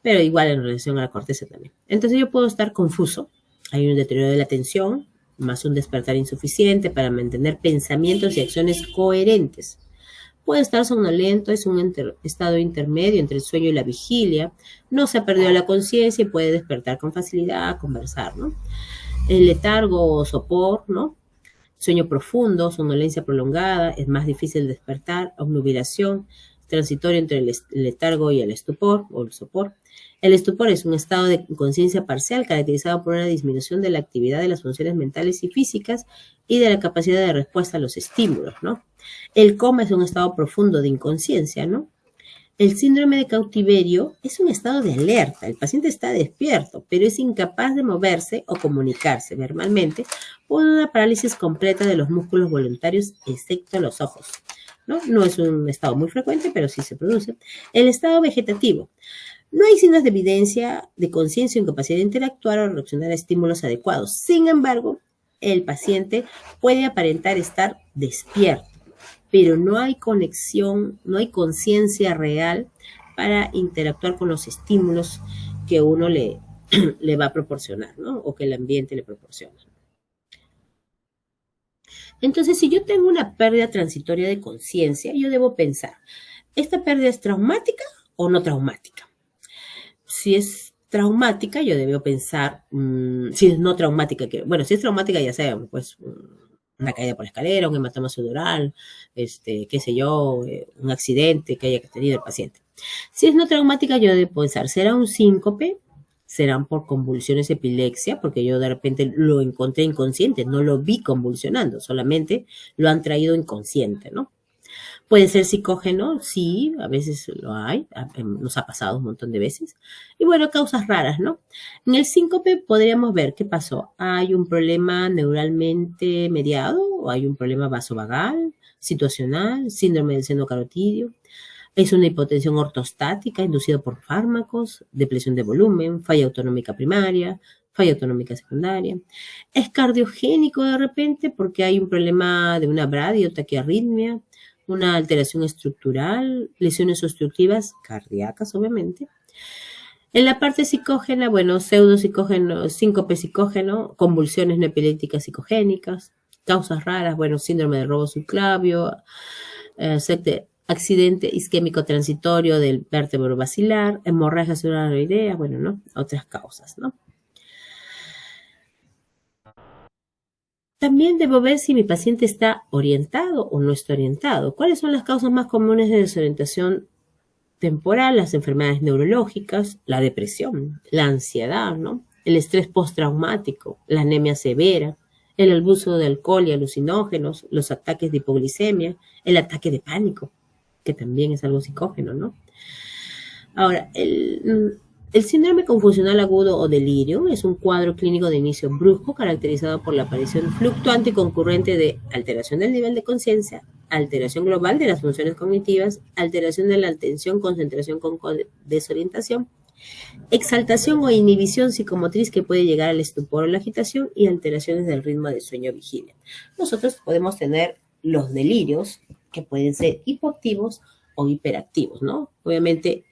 Pero igual en relación a la corteza también. Entonces yo puedo estar confuso, hay un deterioro de la atención, más un despertar insuficiente para mantener pensamientos y acciones coherentes. Puede estar somnoliento, es un estado intermedio entre el sueño y la vigilia, no se ha perdido la conciencia y puede despertar con facilidad, conversar, ¿no? El letargo o sopor, ¿no? Sueño profundo, somnolencia prolongada, es más difícil despertar, obnubilación, transitorio entre el letargo y el estupor o el sopor. El estupor es un estado de conciencia parcial caracterizado por una disminución de la actividad de las funciones mentales y físicas y de la capacidad de respuesta a los estímulos, ¿no? El coma es un estado profundo de inconsciencia, ¿no? El síndrome de cautiverio es un estado de alerta. El paciente está despierto, pero es incapaz de moverse o comunicarse verbalmente por una parálisis completa de los músculos voluntarios, excepto los ojos, ¿no? No es un estado muy frecuente, pero sí se produce. El estado vegetativo. No hay signos de evidencia de conciencia o incapacidad de interactuar o reaccionar a estímulos adecuados. Sin embargo, el paciente puede aparentar estar despierto, pero no hay conexión, no hay conciencia real para interactuar con los estímulos que uno le va a proporcionar, ¿no? O que el ambiente le proporciona. Entonces, si yo tengo una pérdida transitoria de conciencia, yo debo pensar, ¿esta pérdida es traumática o no traumática? Si es traumática, yo debo pensar, si es no traumática, si es traumática, ya sabemos, pues una caída por la escalera, un hematoma sudoral, qué sé yo, un accidente que haya tenido el paciente. Si es no traumática, yo debo pensar, ¿será un síncope? ¿Serán por convulsiones, epilepsia? Porque yo de repente lo encontré inconsciente, no lo vi convulsionando, solamente lo han traído inconsciente, ¿no? Puede ser psicógeno, sí, a veces lo hay, nos ha pasado un montón de veces. Y bueno, causas raras, ¿no? En el síncope podríamos ver qué pasó. ¿Hay un problema neuralmente mediado o hay un problema vasovagal, situacional, síndrome del seno carotidio? Es una hipotensión ortostática inducida por fármacos, depresión de volumen, falla autonómica primaria, falla autonómica secundaria. Es cardiogénico de repente porque hay un problema de una bradio, taquiarritmia, una alteración estructural, lesiones obstructivas cardíacas, obviamente. En la parte psicógena, bueno, pseudopsicógeno, síncope psicógeno, convulsiones no epilépticas psicogénicas, causas raras, bueno, síndrome de robo subclavio, accidente isquémico transitorio del vértebro basilar, hemorragia cerebral, bueno, ¿no? Otras causas, ¿no? También debo ver si mi paciente está orientado o no está orientado. ¿Cuáles son las causas más comunes de desorientación temporal? Las enfermedades neurológicas, la depresión, la ansiedad, ¿no? El estrés postraumático, la anemia severa, el abuso de alcohol y alucinógenos, los ataques de hipoglicemia, el ataque de pánico, que también es algo psicógeno, ¿no? Ahora, el síndrome confusional agudo o delirio es un cuadro clínico de inicio brusco caracterizado por la aparición fluctuante y concurrente de alteración del nivel de conciencia, alteración global de las funciones cognitivas, alteración de la atención, concentración con desorientación, exaltación o inhibición psicomotriz que puede llegar al estupor o la agitación y alteraciones del ritmo de sueño-vigilia. Nosotros podemos tener los delirios que pueden ser hipoactivos o hiperactivos, ¿no? Obviamente,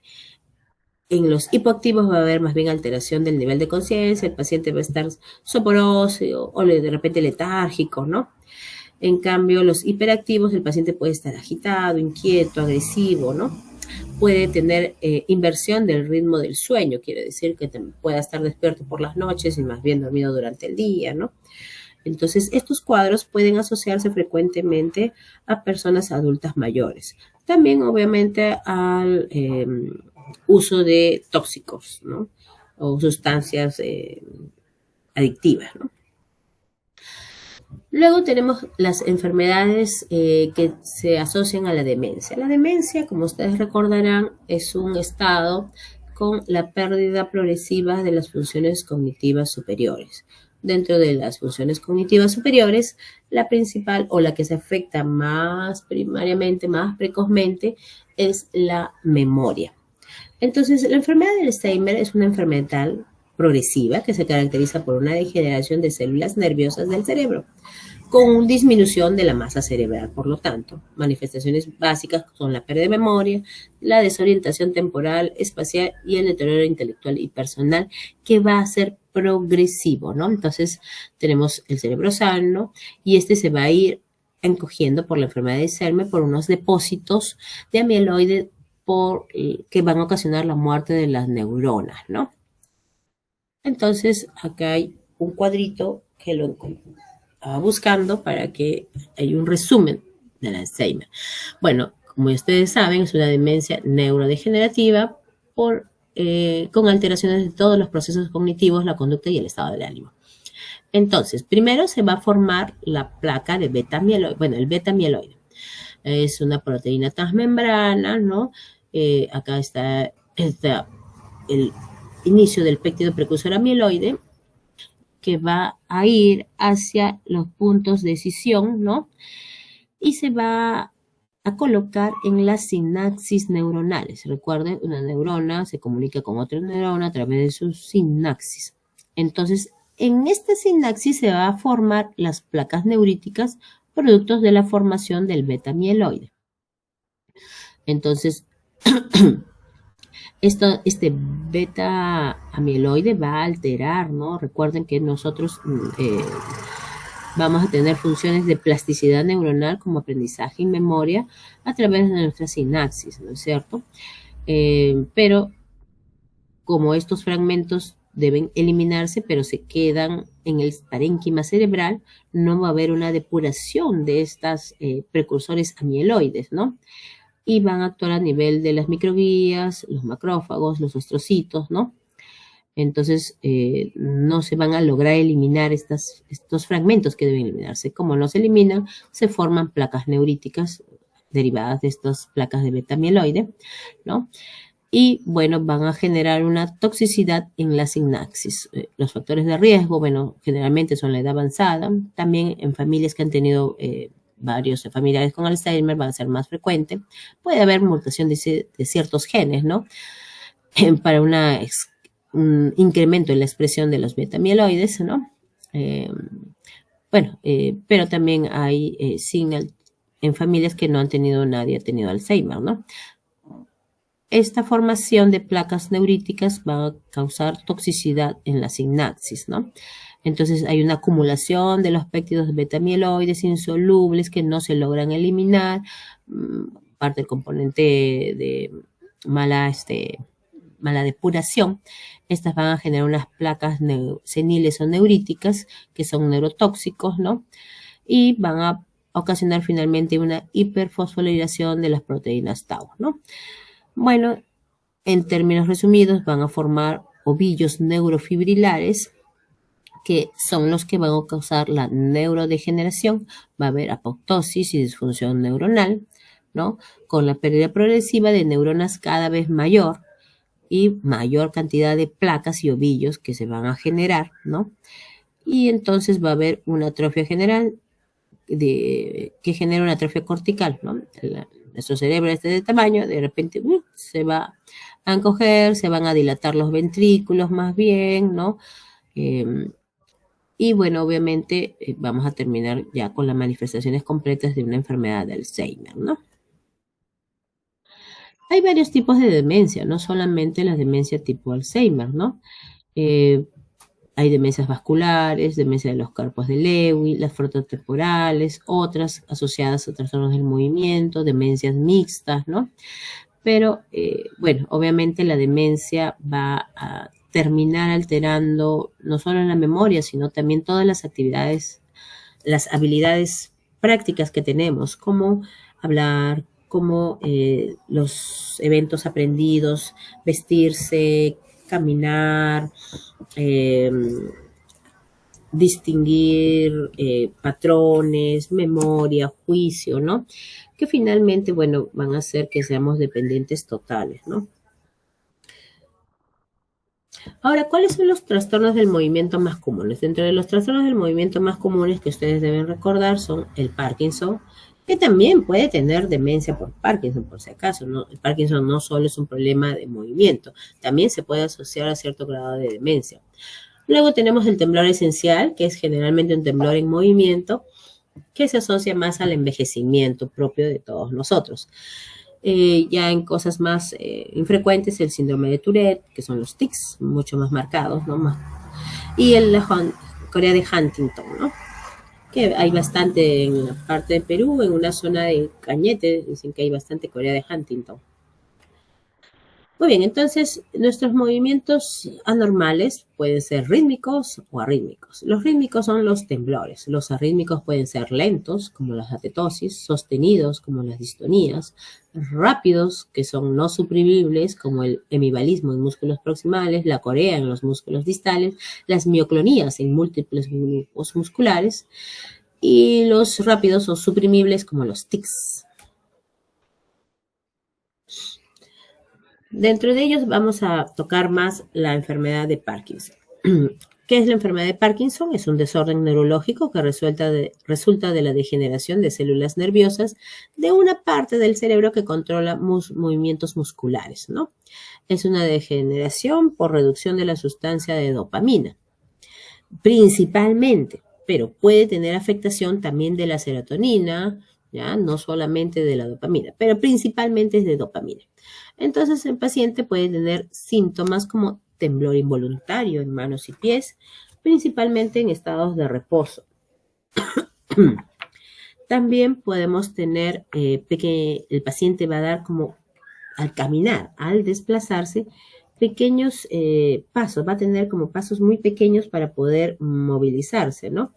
en los hipoactivos va a haber más bien alteración del nivel de conciencia, el paciente va a estar soporoso o de repente letárgico, ¿no? En cambio, los hiperactivos, el paciente puede estar agitado, inquieto, agresivo, ¿no? Puede tener inversión del ritmo del sueño, quiere decir que pueda estar despierto por las noches y más bien dormido durante el día, ¿no? Entonces, estos cuadros pueden asociarse frecuentemente a personas adultas mayores. También, obviamente, al uso de tóxicos, ¿no? O sustancias adictivas, ¿no? Luego tenemos las enfermedades que se asocian a la demencia. La demencia, como ustedes recordarán, es un estado con la pérdida progresiva de las funciones cognitivas superiores. Dentro de las funciones cognitivas superiores, la principal o la que se afecta más primariamente, más precozmente, es la memoria. Entonces, la enfermedad del Alzheimer es una enfermedad progresiva que se caracteriza por una degeneración de células nerviosas del cerebro, con disminución de la masa cerebral. Por lo tanto, manifestaciones básicas son la pérdida de memoria, la desorientación temporal, espacial y el deterioro intelectual y personal, que va a ser progresivo, ¿no? Entonces, tenemos el cerebro sano y este se va a ir encogiendo por la enfermedad de Alzheimer por unos depósitos de amiloide que van a ocasionar la muerte de las neuronas, ¿no? Entonces, acá hay un cuadrito que lo estaba buscando para que haya un resumen del Alzheimer. Bueno, como ustedes saben, es una demencia neurodegenerativa con alteraciones de todos los procesos cognitivos, la conducta y el estado del ánimo. Entonces, primero se va a formar la placa de beta-mieloide. Bueno, el beta-mieloide es una proteína transmembrana, ¿no? Acá está el inicio del péptido precursor amiloide, que va a ir hacia los puntos de escisión, ¿no? Y se va a colocar en las sinapsis neuronales. Recuerden, una neurona se comunica con otra neurona a través de sus sinapsis. Entonces, en esta sinapsis se va a formar las placas neuríticas productos de la formación del beta-mieloide. Entonces, este beta-amiloide va a alterar, ¿no? Recuerden que nosotros vamos a tener funciones de plasticidad neuronal como aprendizaje y memoria a través de nuestra sinapsis, ¿no es cierto? Pero como estos fragmentos deben eliminarse, pero se quedan en el parénquima cerebral, no va a haber una depuración de estas precursores amiloides, ¿no? Y van a actuar a nivel de las microglías, los macrófagos, los ostrocitos, ¿no? Entonces, no se van a lograr eliminar estos fragmentos que deben eliminarse. Como no se eliminan, se forman placas neuríticas derivadas de estas placas de beta-amiloide, ¿no? Y bueno, van a generar una toxicidad en la sinapsis. Los factores de riesgo, bueno, generalmente son la edad avanzada, también en familias que han tenido varios familiares con Alzheimer va a ser más frecuente. Puede haber mutación de ciertos genes, ¿no? Para un incremento en la expresión de los beta-amiloides, ¿no? Pero también hay señal en familias que no han tenido nadie ha tenido Alzheimer, ¿no? Esta formación de placas neuríticas va a causar toxicidad en la sinapsis, ¿no? Entonces hay una acumulación de los péptidos beta-amiloides insolubles que no se logran eliminar, parte del componente de mala depuración. Estas van a generar unas placas seniles o neuríticas que son neurotóxicos, ¿no? Y van a ocasionar finalmente una hiperfosforilación de las proteínas tau, ¿no? Bueno, en términos resumidos, van a formar ovillos neurofibrilares que son los que van a causar la neurodegeneración. Va a haber apoptosis y disfunción neuronal, ¿no? Con la pérdida progresiva de neuronas cada vez mayor y mayor cantidad de placas y ovillos que se van a generar, ¿no? Y entonces va a haber una atrofia general que genera una atrofia cortical, ¿no? Nuestro cerebro de tamaño, de repente se va a encoger, se van a dilatar los ventrículos más bien, ¿no? Y bueno, obviamente vamos a terminar ya con las manifestaciones completas de una enfermedad de Alzheimer, ¿no? Hay varios tipos de demencia, no solamente la demencia tipo Alzheimer, ¿no? Hay demencias vasculares, demencia de los cuerpos de Lewy, las frontotemporales, otras asociadas a trastornos del movimiento, demencias mixtas, ¿no? Pero, bueno, obviamente la demencia va a terminar alterando no solo la memoria, sino también todas las actividades, las habilidades prácticas que tenemos, como hablar, como los eventos aprendidos, vestirse, caminar, distinguir patrones, memoria, juicio, ¿no? Que finalmente, bueno, van a hacer que seamos dependientes totales, ¿no? Ahora, ¿cuáles son los trastornos del movimiento más comunes? Dentro de los trastornos del movimiento más comunes que ustedes deben recordar son el Parkinson, que también puede tener demencia por Parkinson, por si acaso, ¿no? El Parkinson no solo es un problema de movimiento, también se puede asociar a cierto grado de demencia. Luego tenemos el temblor esencial, que es generalmente un temblor en movimiento, que se asocia más al envejecimiento propio de todos nosotros. Ya en cosas más infrecuentes, el síndrome de Tourette, que son los tics, mucho más marcados, ¿no? Y la corea de Huntington, ¿no? Que hay bastante en la parte de Perú, en una zona de Cañete, dicen que hay bastante corea de Huntington. Muy bien, entonces nuestros movimientos anormales pueden ser rítmicos o arrítmicos. Los rítmicos son los temblores. Los arrítmicos pueden ser lentos, como las atetosis, sostenidos, como las distonías, rápidos, que son no suprimibles, como el hemibalismo en músculos proximales, la corea en los músculos distales, las mioclonías en múltiples grupos musculares, y los rápidos o suprimibles, como los tics. Dentro de ellos vamos a tocar más la enfermedad de Parkinson. ¿Qué es la enfermedad de Parkinson? Es un desorden neurológico que resulta de la degeneración de células nerviosas de una parte del cerebro que controla movimientos musculares, ¿no? Es una degeneración por reducción de la sustancia de dopamina, principalmente, pero puede tener afectación también de la serotonina, ¿ya? No solamente de la dopamina, pero principalmente es de dopamina. Entonces el paciente puede tener síntomas como temblor involuntario en manos y pies, principalmente en estados de reposo. También podemos tener el paciente va a dar como al caminar, al desplazarse, pequeños pasos, va a tener como pasos muy pequeños para poder movilizarse, ¿no?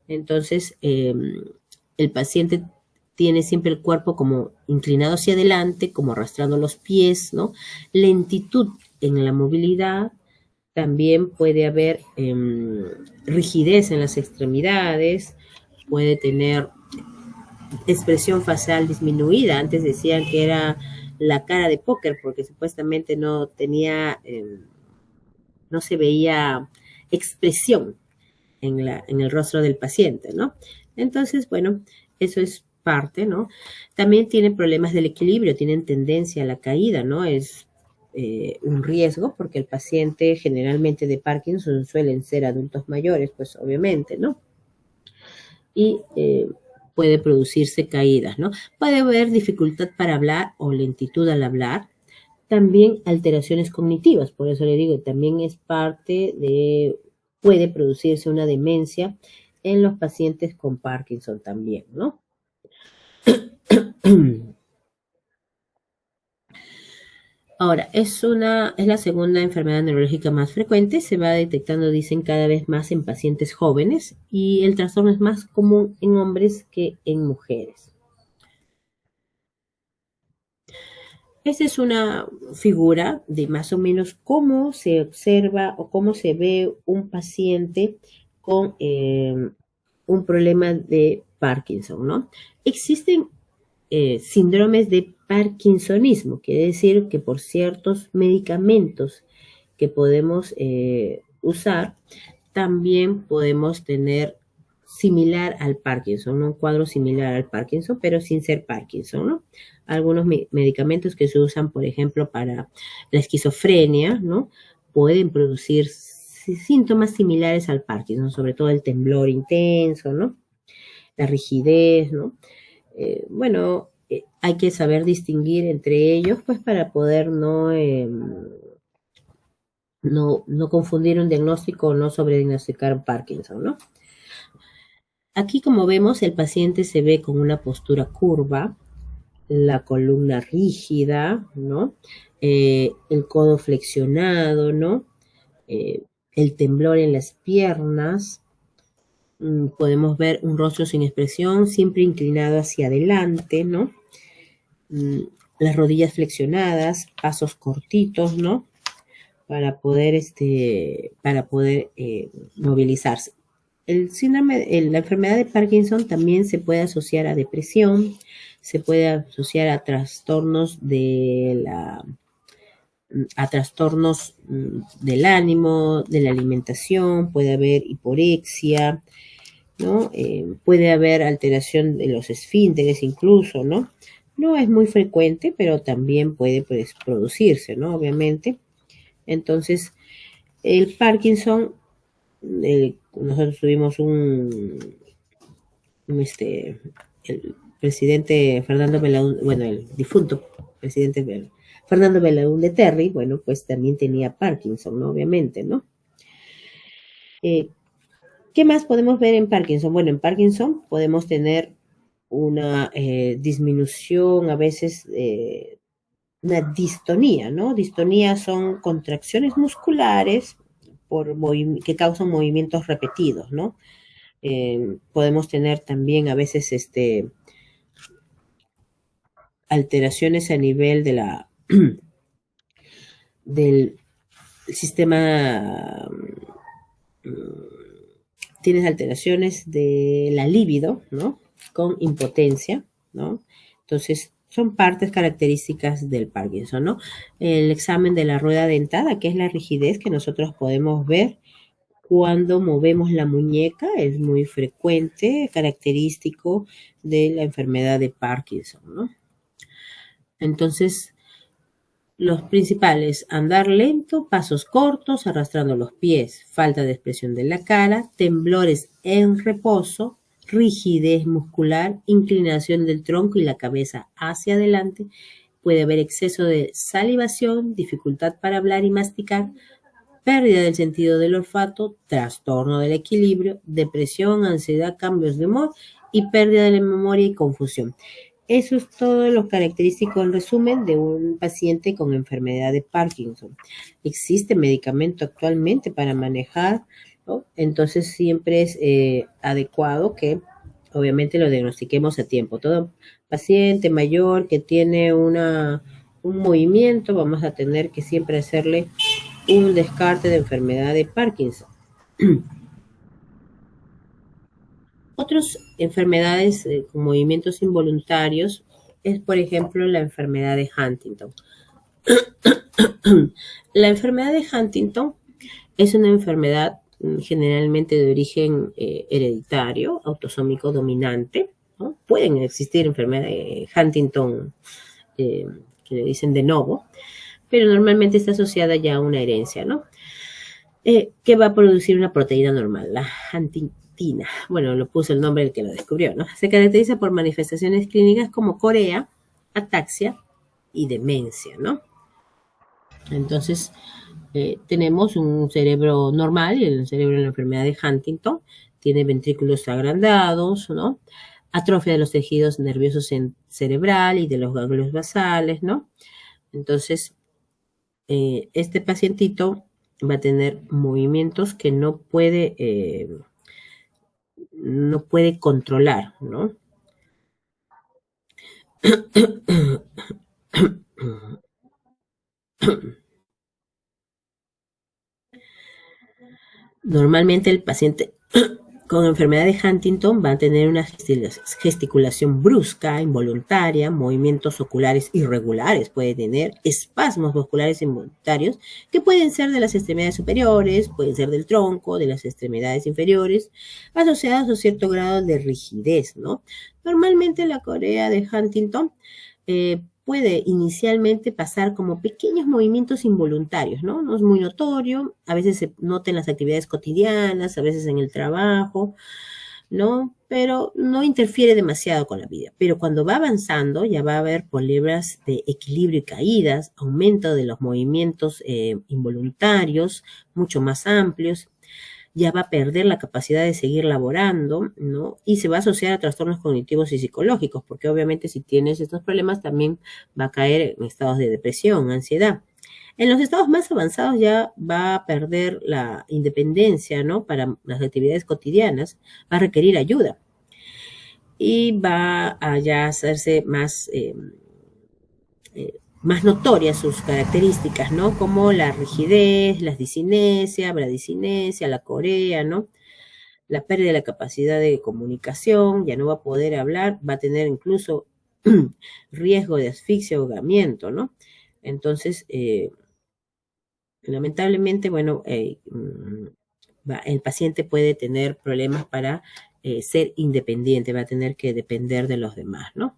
Entonces el paciente tiene siempre el cuerpo como inclinado hacia adelante, como arrastrando los pies, ¿no? Lentitud en la movilidad, también puede haber rigidez en las extremidades, puede tener expresión facial disminuida. Antes decían que era la cara de póker porque supuestamente no tenía, no se veía expresión en el rostro del paciente, ¿no? Entonces, bueno, eso es parte, ¿no? También tienen problemas del equilibrio, tienen tendencia a la caída, ¿no? Es un riesgo porque el paciente generalmente de Parkinson suelen ser adultos mayores, pues obviamente, ¿no? Y puede producirse caídas, ¿no? Puede haber dificultad para hablar o lentitud al hablar, también alteraciones cognitivas, por eso le digo, también es parte de, puede producirse una demencia en los pacientes con Parkinson también, ¿no? Ahora, es la segunda enfermedad neurológica más frecuente, se va detectando, dicen, cada vez más en pacientes jóvenes y el trastorno es más común en hombres que en mujeres. Esta es una figura de más o menos cómo se observa o cómo se ve un paciente con un problema de Parkinson, ¿no? Existen síndromes de parkinsonismo, quiere decir que por ciertos medicamentos que podemos usar, también podemos tener similar al Parkinson, ¿no? Un cuadro similar al Parkinson, pero sin ser Parkinson, ¿no? Algunos medicamentos que se usan, por ejemplo, para la esquizofrenia, ¿no? Pueden producir síntomas similares al Parkinson, sobre todo el temblor intenso, ¿no? La rigidez, ¿no? Bueno, hay que saber distinguir entre ellos, pues para poder no confundir un diagnóstico o no sobrediagnosticar un Parkinson, ¿no? Aquí, como vemos, el paciente se ve con una postura curva, la columna rígida, ¿no? El codo flexionado, ¿no? El temblor en las piernas. Podemos ver un rostro sin expresión, siempre inclinado hacia adelante, ¿no? Las rodillas flexionadas, pasos cortitos, ¿no? Para poder, movilizarse. El síndrome, la enfermedad de Parkinson también se puede asociar a depresión, se puede asociar a trastornos a trastornos del ánimo, de la alimentación, puede haber hiporexia, ¿no? Puede haber alteración de los esfínteres incluso, ¿no? No es muy frecuente, pero también puede, pues, producirse, ¿no? Obviamente. Entonces, el Parkinson, nosotros tuvimos el presidente Fernando Belaúnde, bueno, el difunto presidente Fernando Belaúnde Terry, bueno, pues también tenía Parkinson, ¿no? Obviamente, ¿no? ¿Qué más podemos ver en Parkinson? Bueno, en Parkinson podemos tener una disminución, a veces una distonía, ¿no? Distonía son contracciones musculares que causan movimientos repetidos, ¿no? Podemos tener también a veces alteraciones a nivel del sistema, tienes alteraciones de la libido, ¿no? Con impotencia, ¿no? Entonces, son partes características del Parkinson, ¿no? El examen de la rueda dentada, que es la rigidez que nosotros podemos ver cuando movemos la muñeca, es muy frecuente, característico de la enfermedad de Parkinson, ¿no? Entonces, los principales: andar lento, pasos cortos, arrastrando los pies, falta de expresión de la cara, temblores en reposo, rigidez muscular, inclinación del tronco y la cabeza hacia adelante, puede haber exceso de salivación, dificultad para hablar y masticar, pérdida del sentido del olfato, trastorno del equilibrio, depresión, ansiedad, cambios de humor y pérdida de la memoria y confusión. Eso es todo lo característico en resumen de un paciente con enfermedad de Parkinson. Existe medicamento actualmente para manejar, ¿no? Entonces siempre es adecuado que obviamente lo diagnostiquemos a tiempo. Todo paciente mayor que tiene un movimiento, vamos a tener que siempre hacerle un descarte de enfermedad de Parkinson. Otras enfermedades con movimientos involuntarios es, por ejemplo, la enfermedad de Huntington. La enfermedad de Huntington es una enfermedad generalmente de origen hereditario, autosómico dominante, ¿no? Pueden existir enfermedades de Huntington que le dicen de novo, pero normalmente está asociada ya a una herencia, ¿no? Que va a producir una proteína normal, la huntingtina. Bueno, lo puso el nombre del que lo descubrió, ¿no? Se caracteriza por manifestaciones clínicas como corea, ataxia y demencia, ¿no? Entonces, tenemos un cerebro normal y el cerebro en la enfermedad de Huntington tiene ventrículos agrandados, ¿no? Atrofia de los tejidos nerviosos cerebral y de los ganglios basales, ¿no? Entonces, este pacientito va a tener movimientos que no puede controlar, ¿no? Normalmente el paciente con enfermedad de Huntington va a tener una gesticulación brusca, involuntaria, movimientos oculares irregulares, puede tener espasmos musculares involuntarios que pueden ser de las extremidades superiores, pueden ser del tronco, de las extremidades inferiores, asociados a cierto grado de rigidez, ¿no? Normalmente la corea de Huntington puede inicialmente pasar como pequeños movimientos involuntarios, ¿no? No es muy notorio, a veces se nota en las actividades cotidianas, a veces en el trabajo, ¿no? Pero no interfiere demasiado con la vida. Pero cuando va avanzando, ya va a haber problemas de equilibrio y caídas, aumento de los movimientos involuntarios, mucho más amplios, ya va a perder la capacidad de seguir laborando, ¿no? Y se va a asociar a trastornos cognitivos y psicológicos, porque obviamente si tienes estos problemas también va a caer en estados de depresión, ansiedad. En los estados más avanzados ya va a perder la independencia, ¿no? Para las actividades cotidianas, va a requerir ayuda y va a ya hacerse más notorias sus características, ¿no? Como la rigidez, la discinesia, bradicinesia, la corea, ¿no? La pérdida de la capacidad de comunicación, ya no va a poder hablar, va a tener incluso riesgo de asfixia o ahogamiento, ¿no? Entonces, lamentablemente, bueno, el paciente puede tener problemas para ser independiente, va a tener que depender de los demás, ¿no?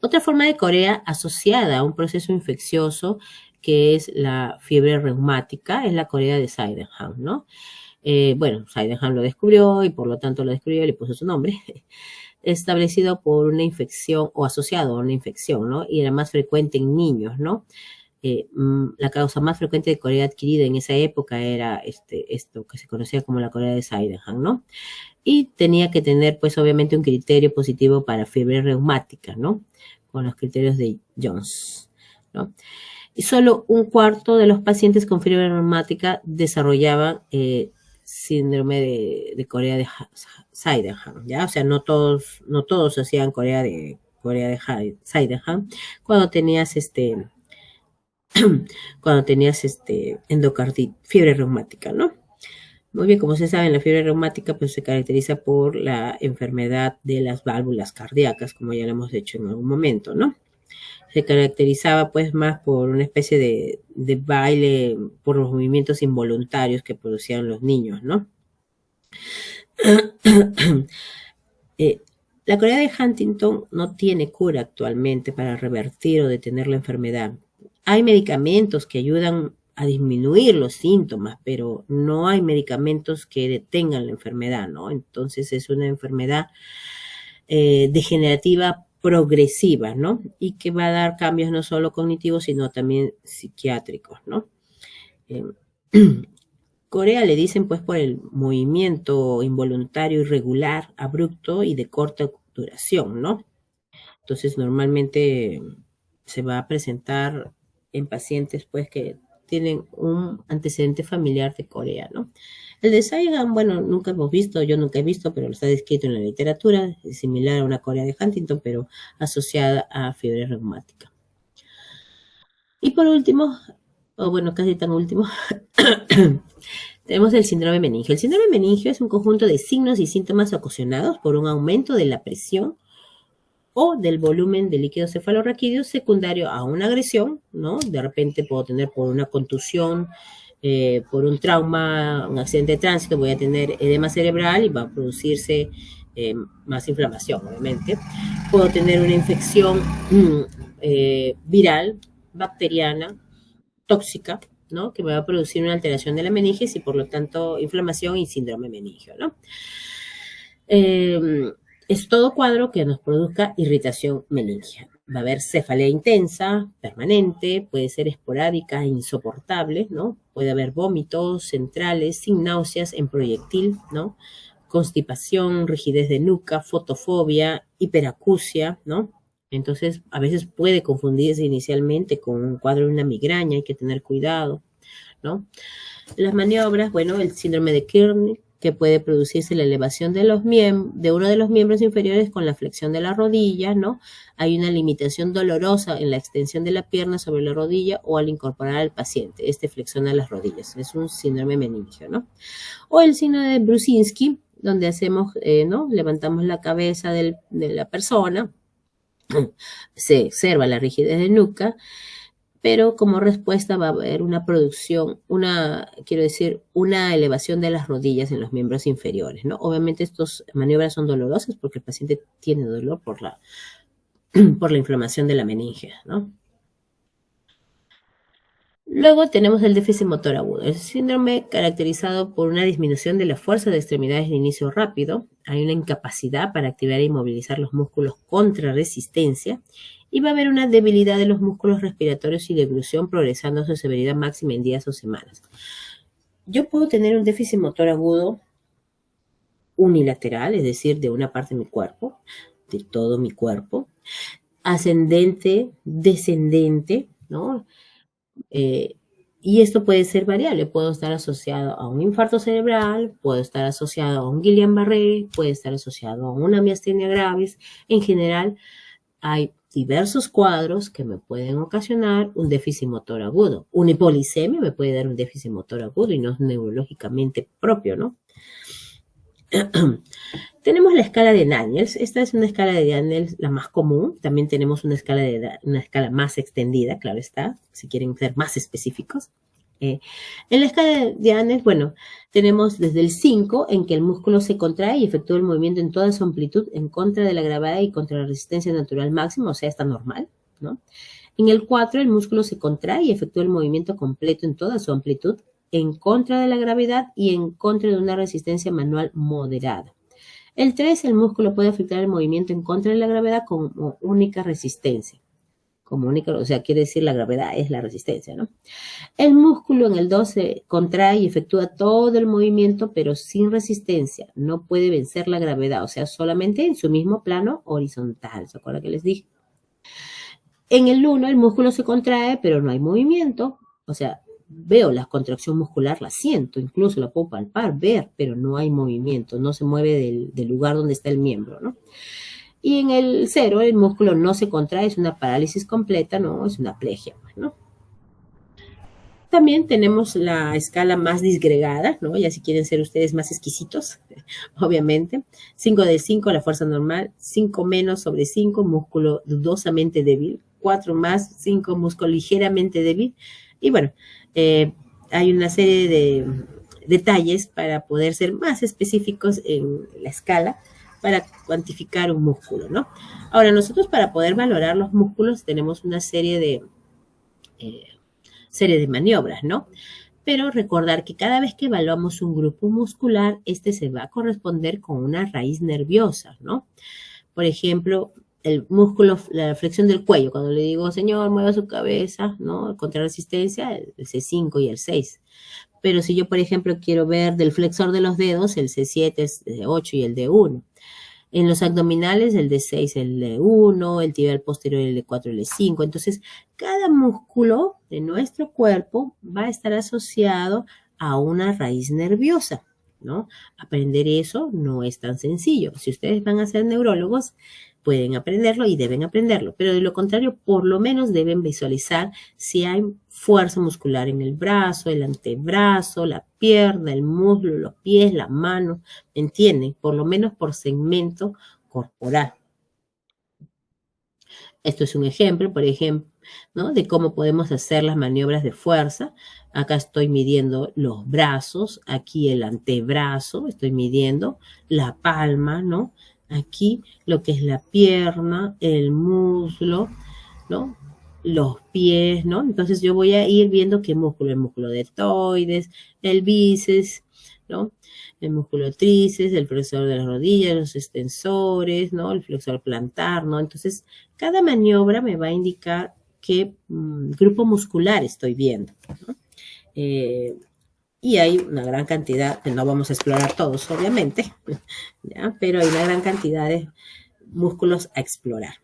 Otra forma de corea asociada a un proceso infeccioso que es la fiebre reumática es la corea de Sydenham, ¿no? Bueno, Sydenham lo descubrió y por lo tanto lo descubrió y le puso su nombre, establecido por una infección o asociado a una infección, ¿no? Y era más frecuente en niños, ¿no? La causa más frecuente de corea adquirida en esa época era esto que se conocía como la corea de Sydenham, ¿no? Y tenía que tener, pues, obviamente un criterio positivo para fiebre reumática, ¿no? Con los criterios de Jones, ¿no? Y solo un cuarto de los pacientes con fiebre reumática desarrollaban síndrome de corea de Sydenham, ¿ya? O sea, no todos hacían corea de Sydenham cuando tenías endocarditis, fiebre reumática, ¿no? Muy bien, como se sabe, la fiebre reumática pues se caracteriza por la enfermedad de las válvulas cardíacas, como ya lo hemos hecho en algún momento, ¿no? Se caracterizaba pues más por una especie de baile, por los movimientos involuntarios que producían los niños, ¿no? La corea de Huntington no tiene cura actualmente para revertir o detener la enfermedad. Hay medicamentos que ayudan a disminuir los síntomas, pero no hay medicamentos que detengan la enfermedad, ¿no? Entonces es una enfermedad degenerativa progresiva, ¿no? Y que va a dar cambios no solo cognitivos, sino también psiquiátricos, ¿no? Corea le dicen pues por el movimiento involuntario irregular, abrupto y de corta duración, ¿no? Entonces normalmente se va a presentar en pacientes pues que tienen un antecedente familiar de corea, ¿no? El de Saigon, bueno, nunca hemos visto, yo nunca he visto, pero lo está descrito en la literatura, es similar a una corea de Huntington, pero asociada a fiebre reumática. Y por último, o bueno, casi tan último, Tenemos el síndrome meningio. El síndrome meningio es un conjunto de signos y síntomas ocasionados por un aumento de la presión o del volumen del líquido cefalorraquídeo secundario a una agresión, ¿no? De repente puedo tener por una contusión, por un trauma, un accidente de tránsito, voy a tener edema cerebral y va a producirse más inflamación, obviamente. Puedo tener una infección viral, bacteriana, tóxica, ¿no? Que me va a producir una alteración de la meninges y por lo tanto inflamación y síndrome meningio, ¿no? Es todo cuadro que nos produzca irritación meningia. Va a haber cefalea intensa, permanente, puede ser esporádica, insoportable, ¿no? Puede haber vómitos centrales, sin náuseas, en proyectil, ¿no? Constipación, rigidez de nuca, fotofobia, hiperacusia, ¿no? Entonces, a veces puede confundirse inicialmente con un cuadro de una migraña, hay que tener cuidado, ¿no? Las maniobras, bueno, el síndrome de Kearney, que puede producirse la elevación de uno de los miembros inferiores con la flexión de la rodilla, ¿no? Hay una limitación dolorosa en la extensión de la pierna sobre la rodilla o al incorporar al paciente. Este flexiona las rodillas. Es un síndrome meningio, ¿no? O el síndrome de Brusinski, donde hacemos, ¿no? Levantamos la cabeza de la persona, se observa la rigidez de nuca, pero como respuesta va a haber una producción, quiero decir, una elevación de las rodillas en los miembros inferiores, ¿no? Obviamente estas maniobras son dolorosas porque el paciente tiene dolor por la inflamación de la meninge, ¿no? Luego tenemos el déficit motor agudo. El síndrome caracterizado por una disminución de la fuerza de extremidades de inicio rápido. Hay una incapacidad para activar y movilizar los músculos contra resistencia. Y va a haber una debilidad de los músculos respiratorios y deglución progresando a su severidad máxima en días o semanas. Yo puedo tener un déficit motor agudo unilateral, es decir, de una parte de mi cuerpo, de todo mi cuerpo, ascendente, descendente, ¿no? Y esto puede ser variable, puedo estar asociado a un infarto cerebral, puedo estar asociado a un Guillain-Barré, puede estar asociado a una miastenia gravis. En general, hay diversos cuadros que me pueden ocasionar un déficit motor agudo. Una hipolisemia me puede dar un déficit motor agudo y no es neurológicamente propio, ¿no? Tenemos la escala de Daniels. Esta es una escala de Daniels la más común. También tenemos una escala más extendida, claro está, si quieren ser más específicos. En la escala de Daniels, bueno, tenemos desde el 5, en que el músculo se contrae y efectúa el movimiento en toda su amplitud en contra de la gravedad y contra la resistencia natural máxima, o sea, está normal, ¿no? En el 4, el músculo se contrae y efectúa el movimiento completo en toda su amplitud en contra de la gravedad y en contra de una resistencia manual moderada. El 3, el músculo puede afectar el movimiento en contra de la gravedad como única resistencia. O sea, quiere decir la gravedad es la resistencia, ¿no? El músculo en el 2 se contrae y efectúa todo el movimiento, pero sin resistencia. No puede vencer la gravedad, o sea, solamente en su mismo plano horizontal. ¿Se acuerdan que les dije? En el 1, el músculo se contrae, pero no hay movimiento. O sea, veo la contracción muscular, la siento, incluso la puedo palpar, ver, pero no hay movimiento, no se mueve del lugar donde está el miembro, ¿no? Y en el 0, el músculo no se contrae, es una parálisis completa, ¿no? Es una aplegia, ¿no? También tenemos la escala más disgregada, ¿no? Ya si quieren ser ustedes más exquisitos, obviamente. 5 de 5, la fuerza normal. 5 menos sobre 5, músculo dudosamente débil. 4 más, 5, músculo ligeramente débil. Y bueno, hay una serie de detalles para poder ser más específicos en la escala para cuantificar un músculo, ¿no? Ahora, nosotros para poder valorar los músculos tenemos una serie de maniobras, ¿no? Pero recordar que cada vez que evaluamos un grupo muscular, este se va a corresponder con una raíz nerviosa, ¿no? Por ejemplo, el músculo, la flexión del cuello, cuando le digo, señor, mueva su cabeza, ¿no? Contra resistencia, el C5 y el 6. Pero si yo, por ejemplo, quiero ver del flexor de los dedos, el C7, el D8 y el D1. En los abdominales, el D6, el D1, el tibial posterior, el D4, el D5. Entonces, cada músculo de nuestro cuerpo va a estar asociado a una raíz nerviosa, ¿no? Aprender eso no es tan sencillo. Si ustedes van a ser neurólogos, pueden aprenderlo y deben aprenderlo, pero de lo contrario, por lo menos deben visualizar si hay fuerza muscular en el brazo, el antebrazo, la pierna, el muslo, los pies, la mano, ¿me entienden? Por lo menos por segmento corporal. Esto es un ejemplo, por ejemplo, ¿no? De cómo podemos hacer las maniobras de fuerza. Acá estoy midiendo los brazos, aquí el antebrazo, estoy midiendo la palma, ¿no? Aquí lo que es la pierna, el muslo, ¿no? Los pies, ¿no? Entonces yo voy a ir viendo qué músculo, el músculo deltoides, el bíceps, ¿no? El músculo tríceps, el flexor de las rodillas, los extensores, ¿no? El flexor plantar, ¿no? Entonces, cada maniobra me va a indicar qué grupo muscular estoy viendo, ¿no? Y hay una gran cantidad, que no vamos a explorar todos, obviamente, ¿ya? Pero hay una gran cantidad de músculos a explorar.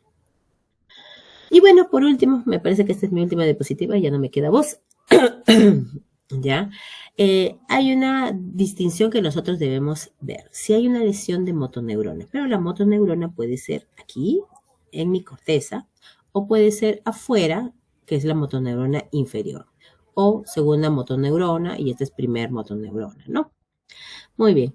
Y bueno, por último, me parece que esta es mi última diapositiva, ya no me queda voz. ¿Ya? Hay una distinción que nosotros debemos ver. Si hay una lesión de motoneurona, pero la motoneurona puede ser aquí, en mi corteza, o puede ser afuera, que es la motoneurona inferior, o segunda motoneurona, y esta es primer motoneurona, ¿no? Muy bien.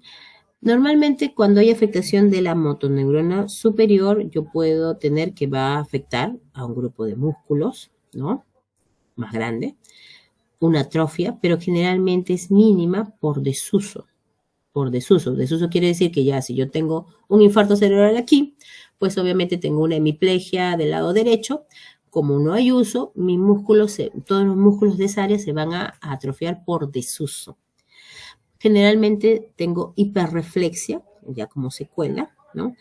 Normalmente cuando hay afectación de la motoneurona superior, yo puedo tener que va a afectar a un grupo de músculos, ¿no? Más grande, una atrofia, pero generalmente es mínima por desuso. Por desuso. Desuso quiere decir que ya si yo tengo un infarto cerebral aquí, pues obviamente tengo una hemiplegia del lado derecho. Como no hay uso, todos los músculos de esa área se van a atrofiar por desuso. Generalmente tengo hiperreflexia, ya como secuela, ¿no?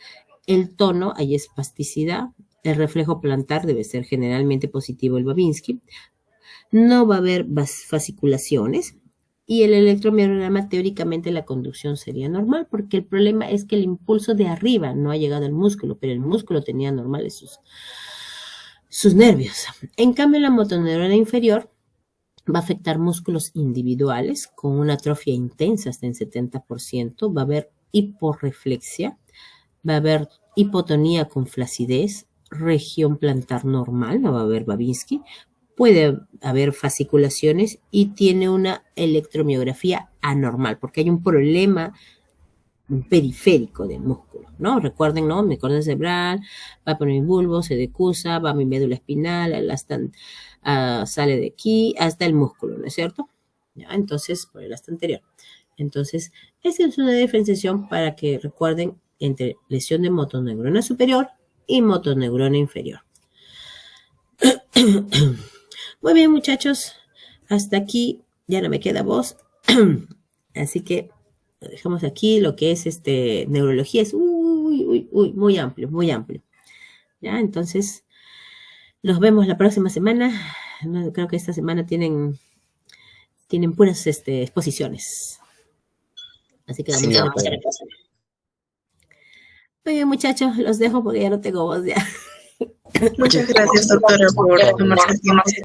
El tono, hay espasticidad. El reflejo plantar debe ser generalmente positivo el Babinski. No va a haber fasciculaciones. Y el electromiograma, teóricamente la conducción sería normal, porque el problema es que el impulso de arriba no ha llegado al músculo, pero el músculo tenía normales sus nervios. En cambio, la motoneurona inferior va a afectar músculos individuales con una atrofia intensa hasta en 70%, va a haber hiporreflexia, va a haber hipotonía con flacidez, región plantar normal, no va a haber Babinski, puede haber fasciculaciones y tiene una electromiografía anormal, porque hay un problema periférico del músculo, ¿no? Recuerden, ¿no? Mi corteza cerebral, va por mi bulbo, se decusa, va a mi médula espinal, sale de aquí hasta el músculo, ¿no es cierto? ¿Ya? Entonces, por el hasta anterior. Entonces, esa es una diferenciación para que recuerden entre lesión de motoneurona superior y motoneurona inferior. Muy bien, muchachos, hasta aquí ya no me queda voz, así que lo dejamos aquí. Lo que es neurología es muy amplio, muy amplio. Ya, entonces los vemos la próxima semana. No, creo que esta semana tienen puras exposiciones. Así que vamos a ver. Muy bien, muchachos, los dejo porque ya no tengo voz ya. Muchas gracias, doctora, por tomarse el tiempo.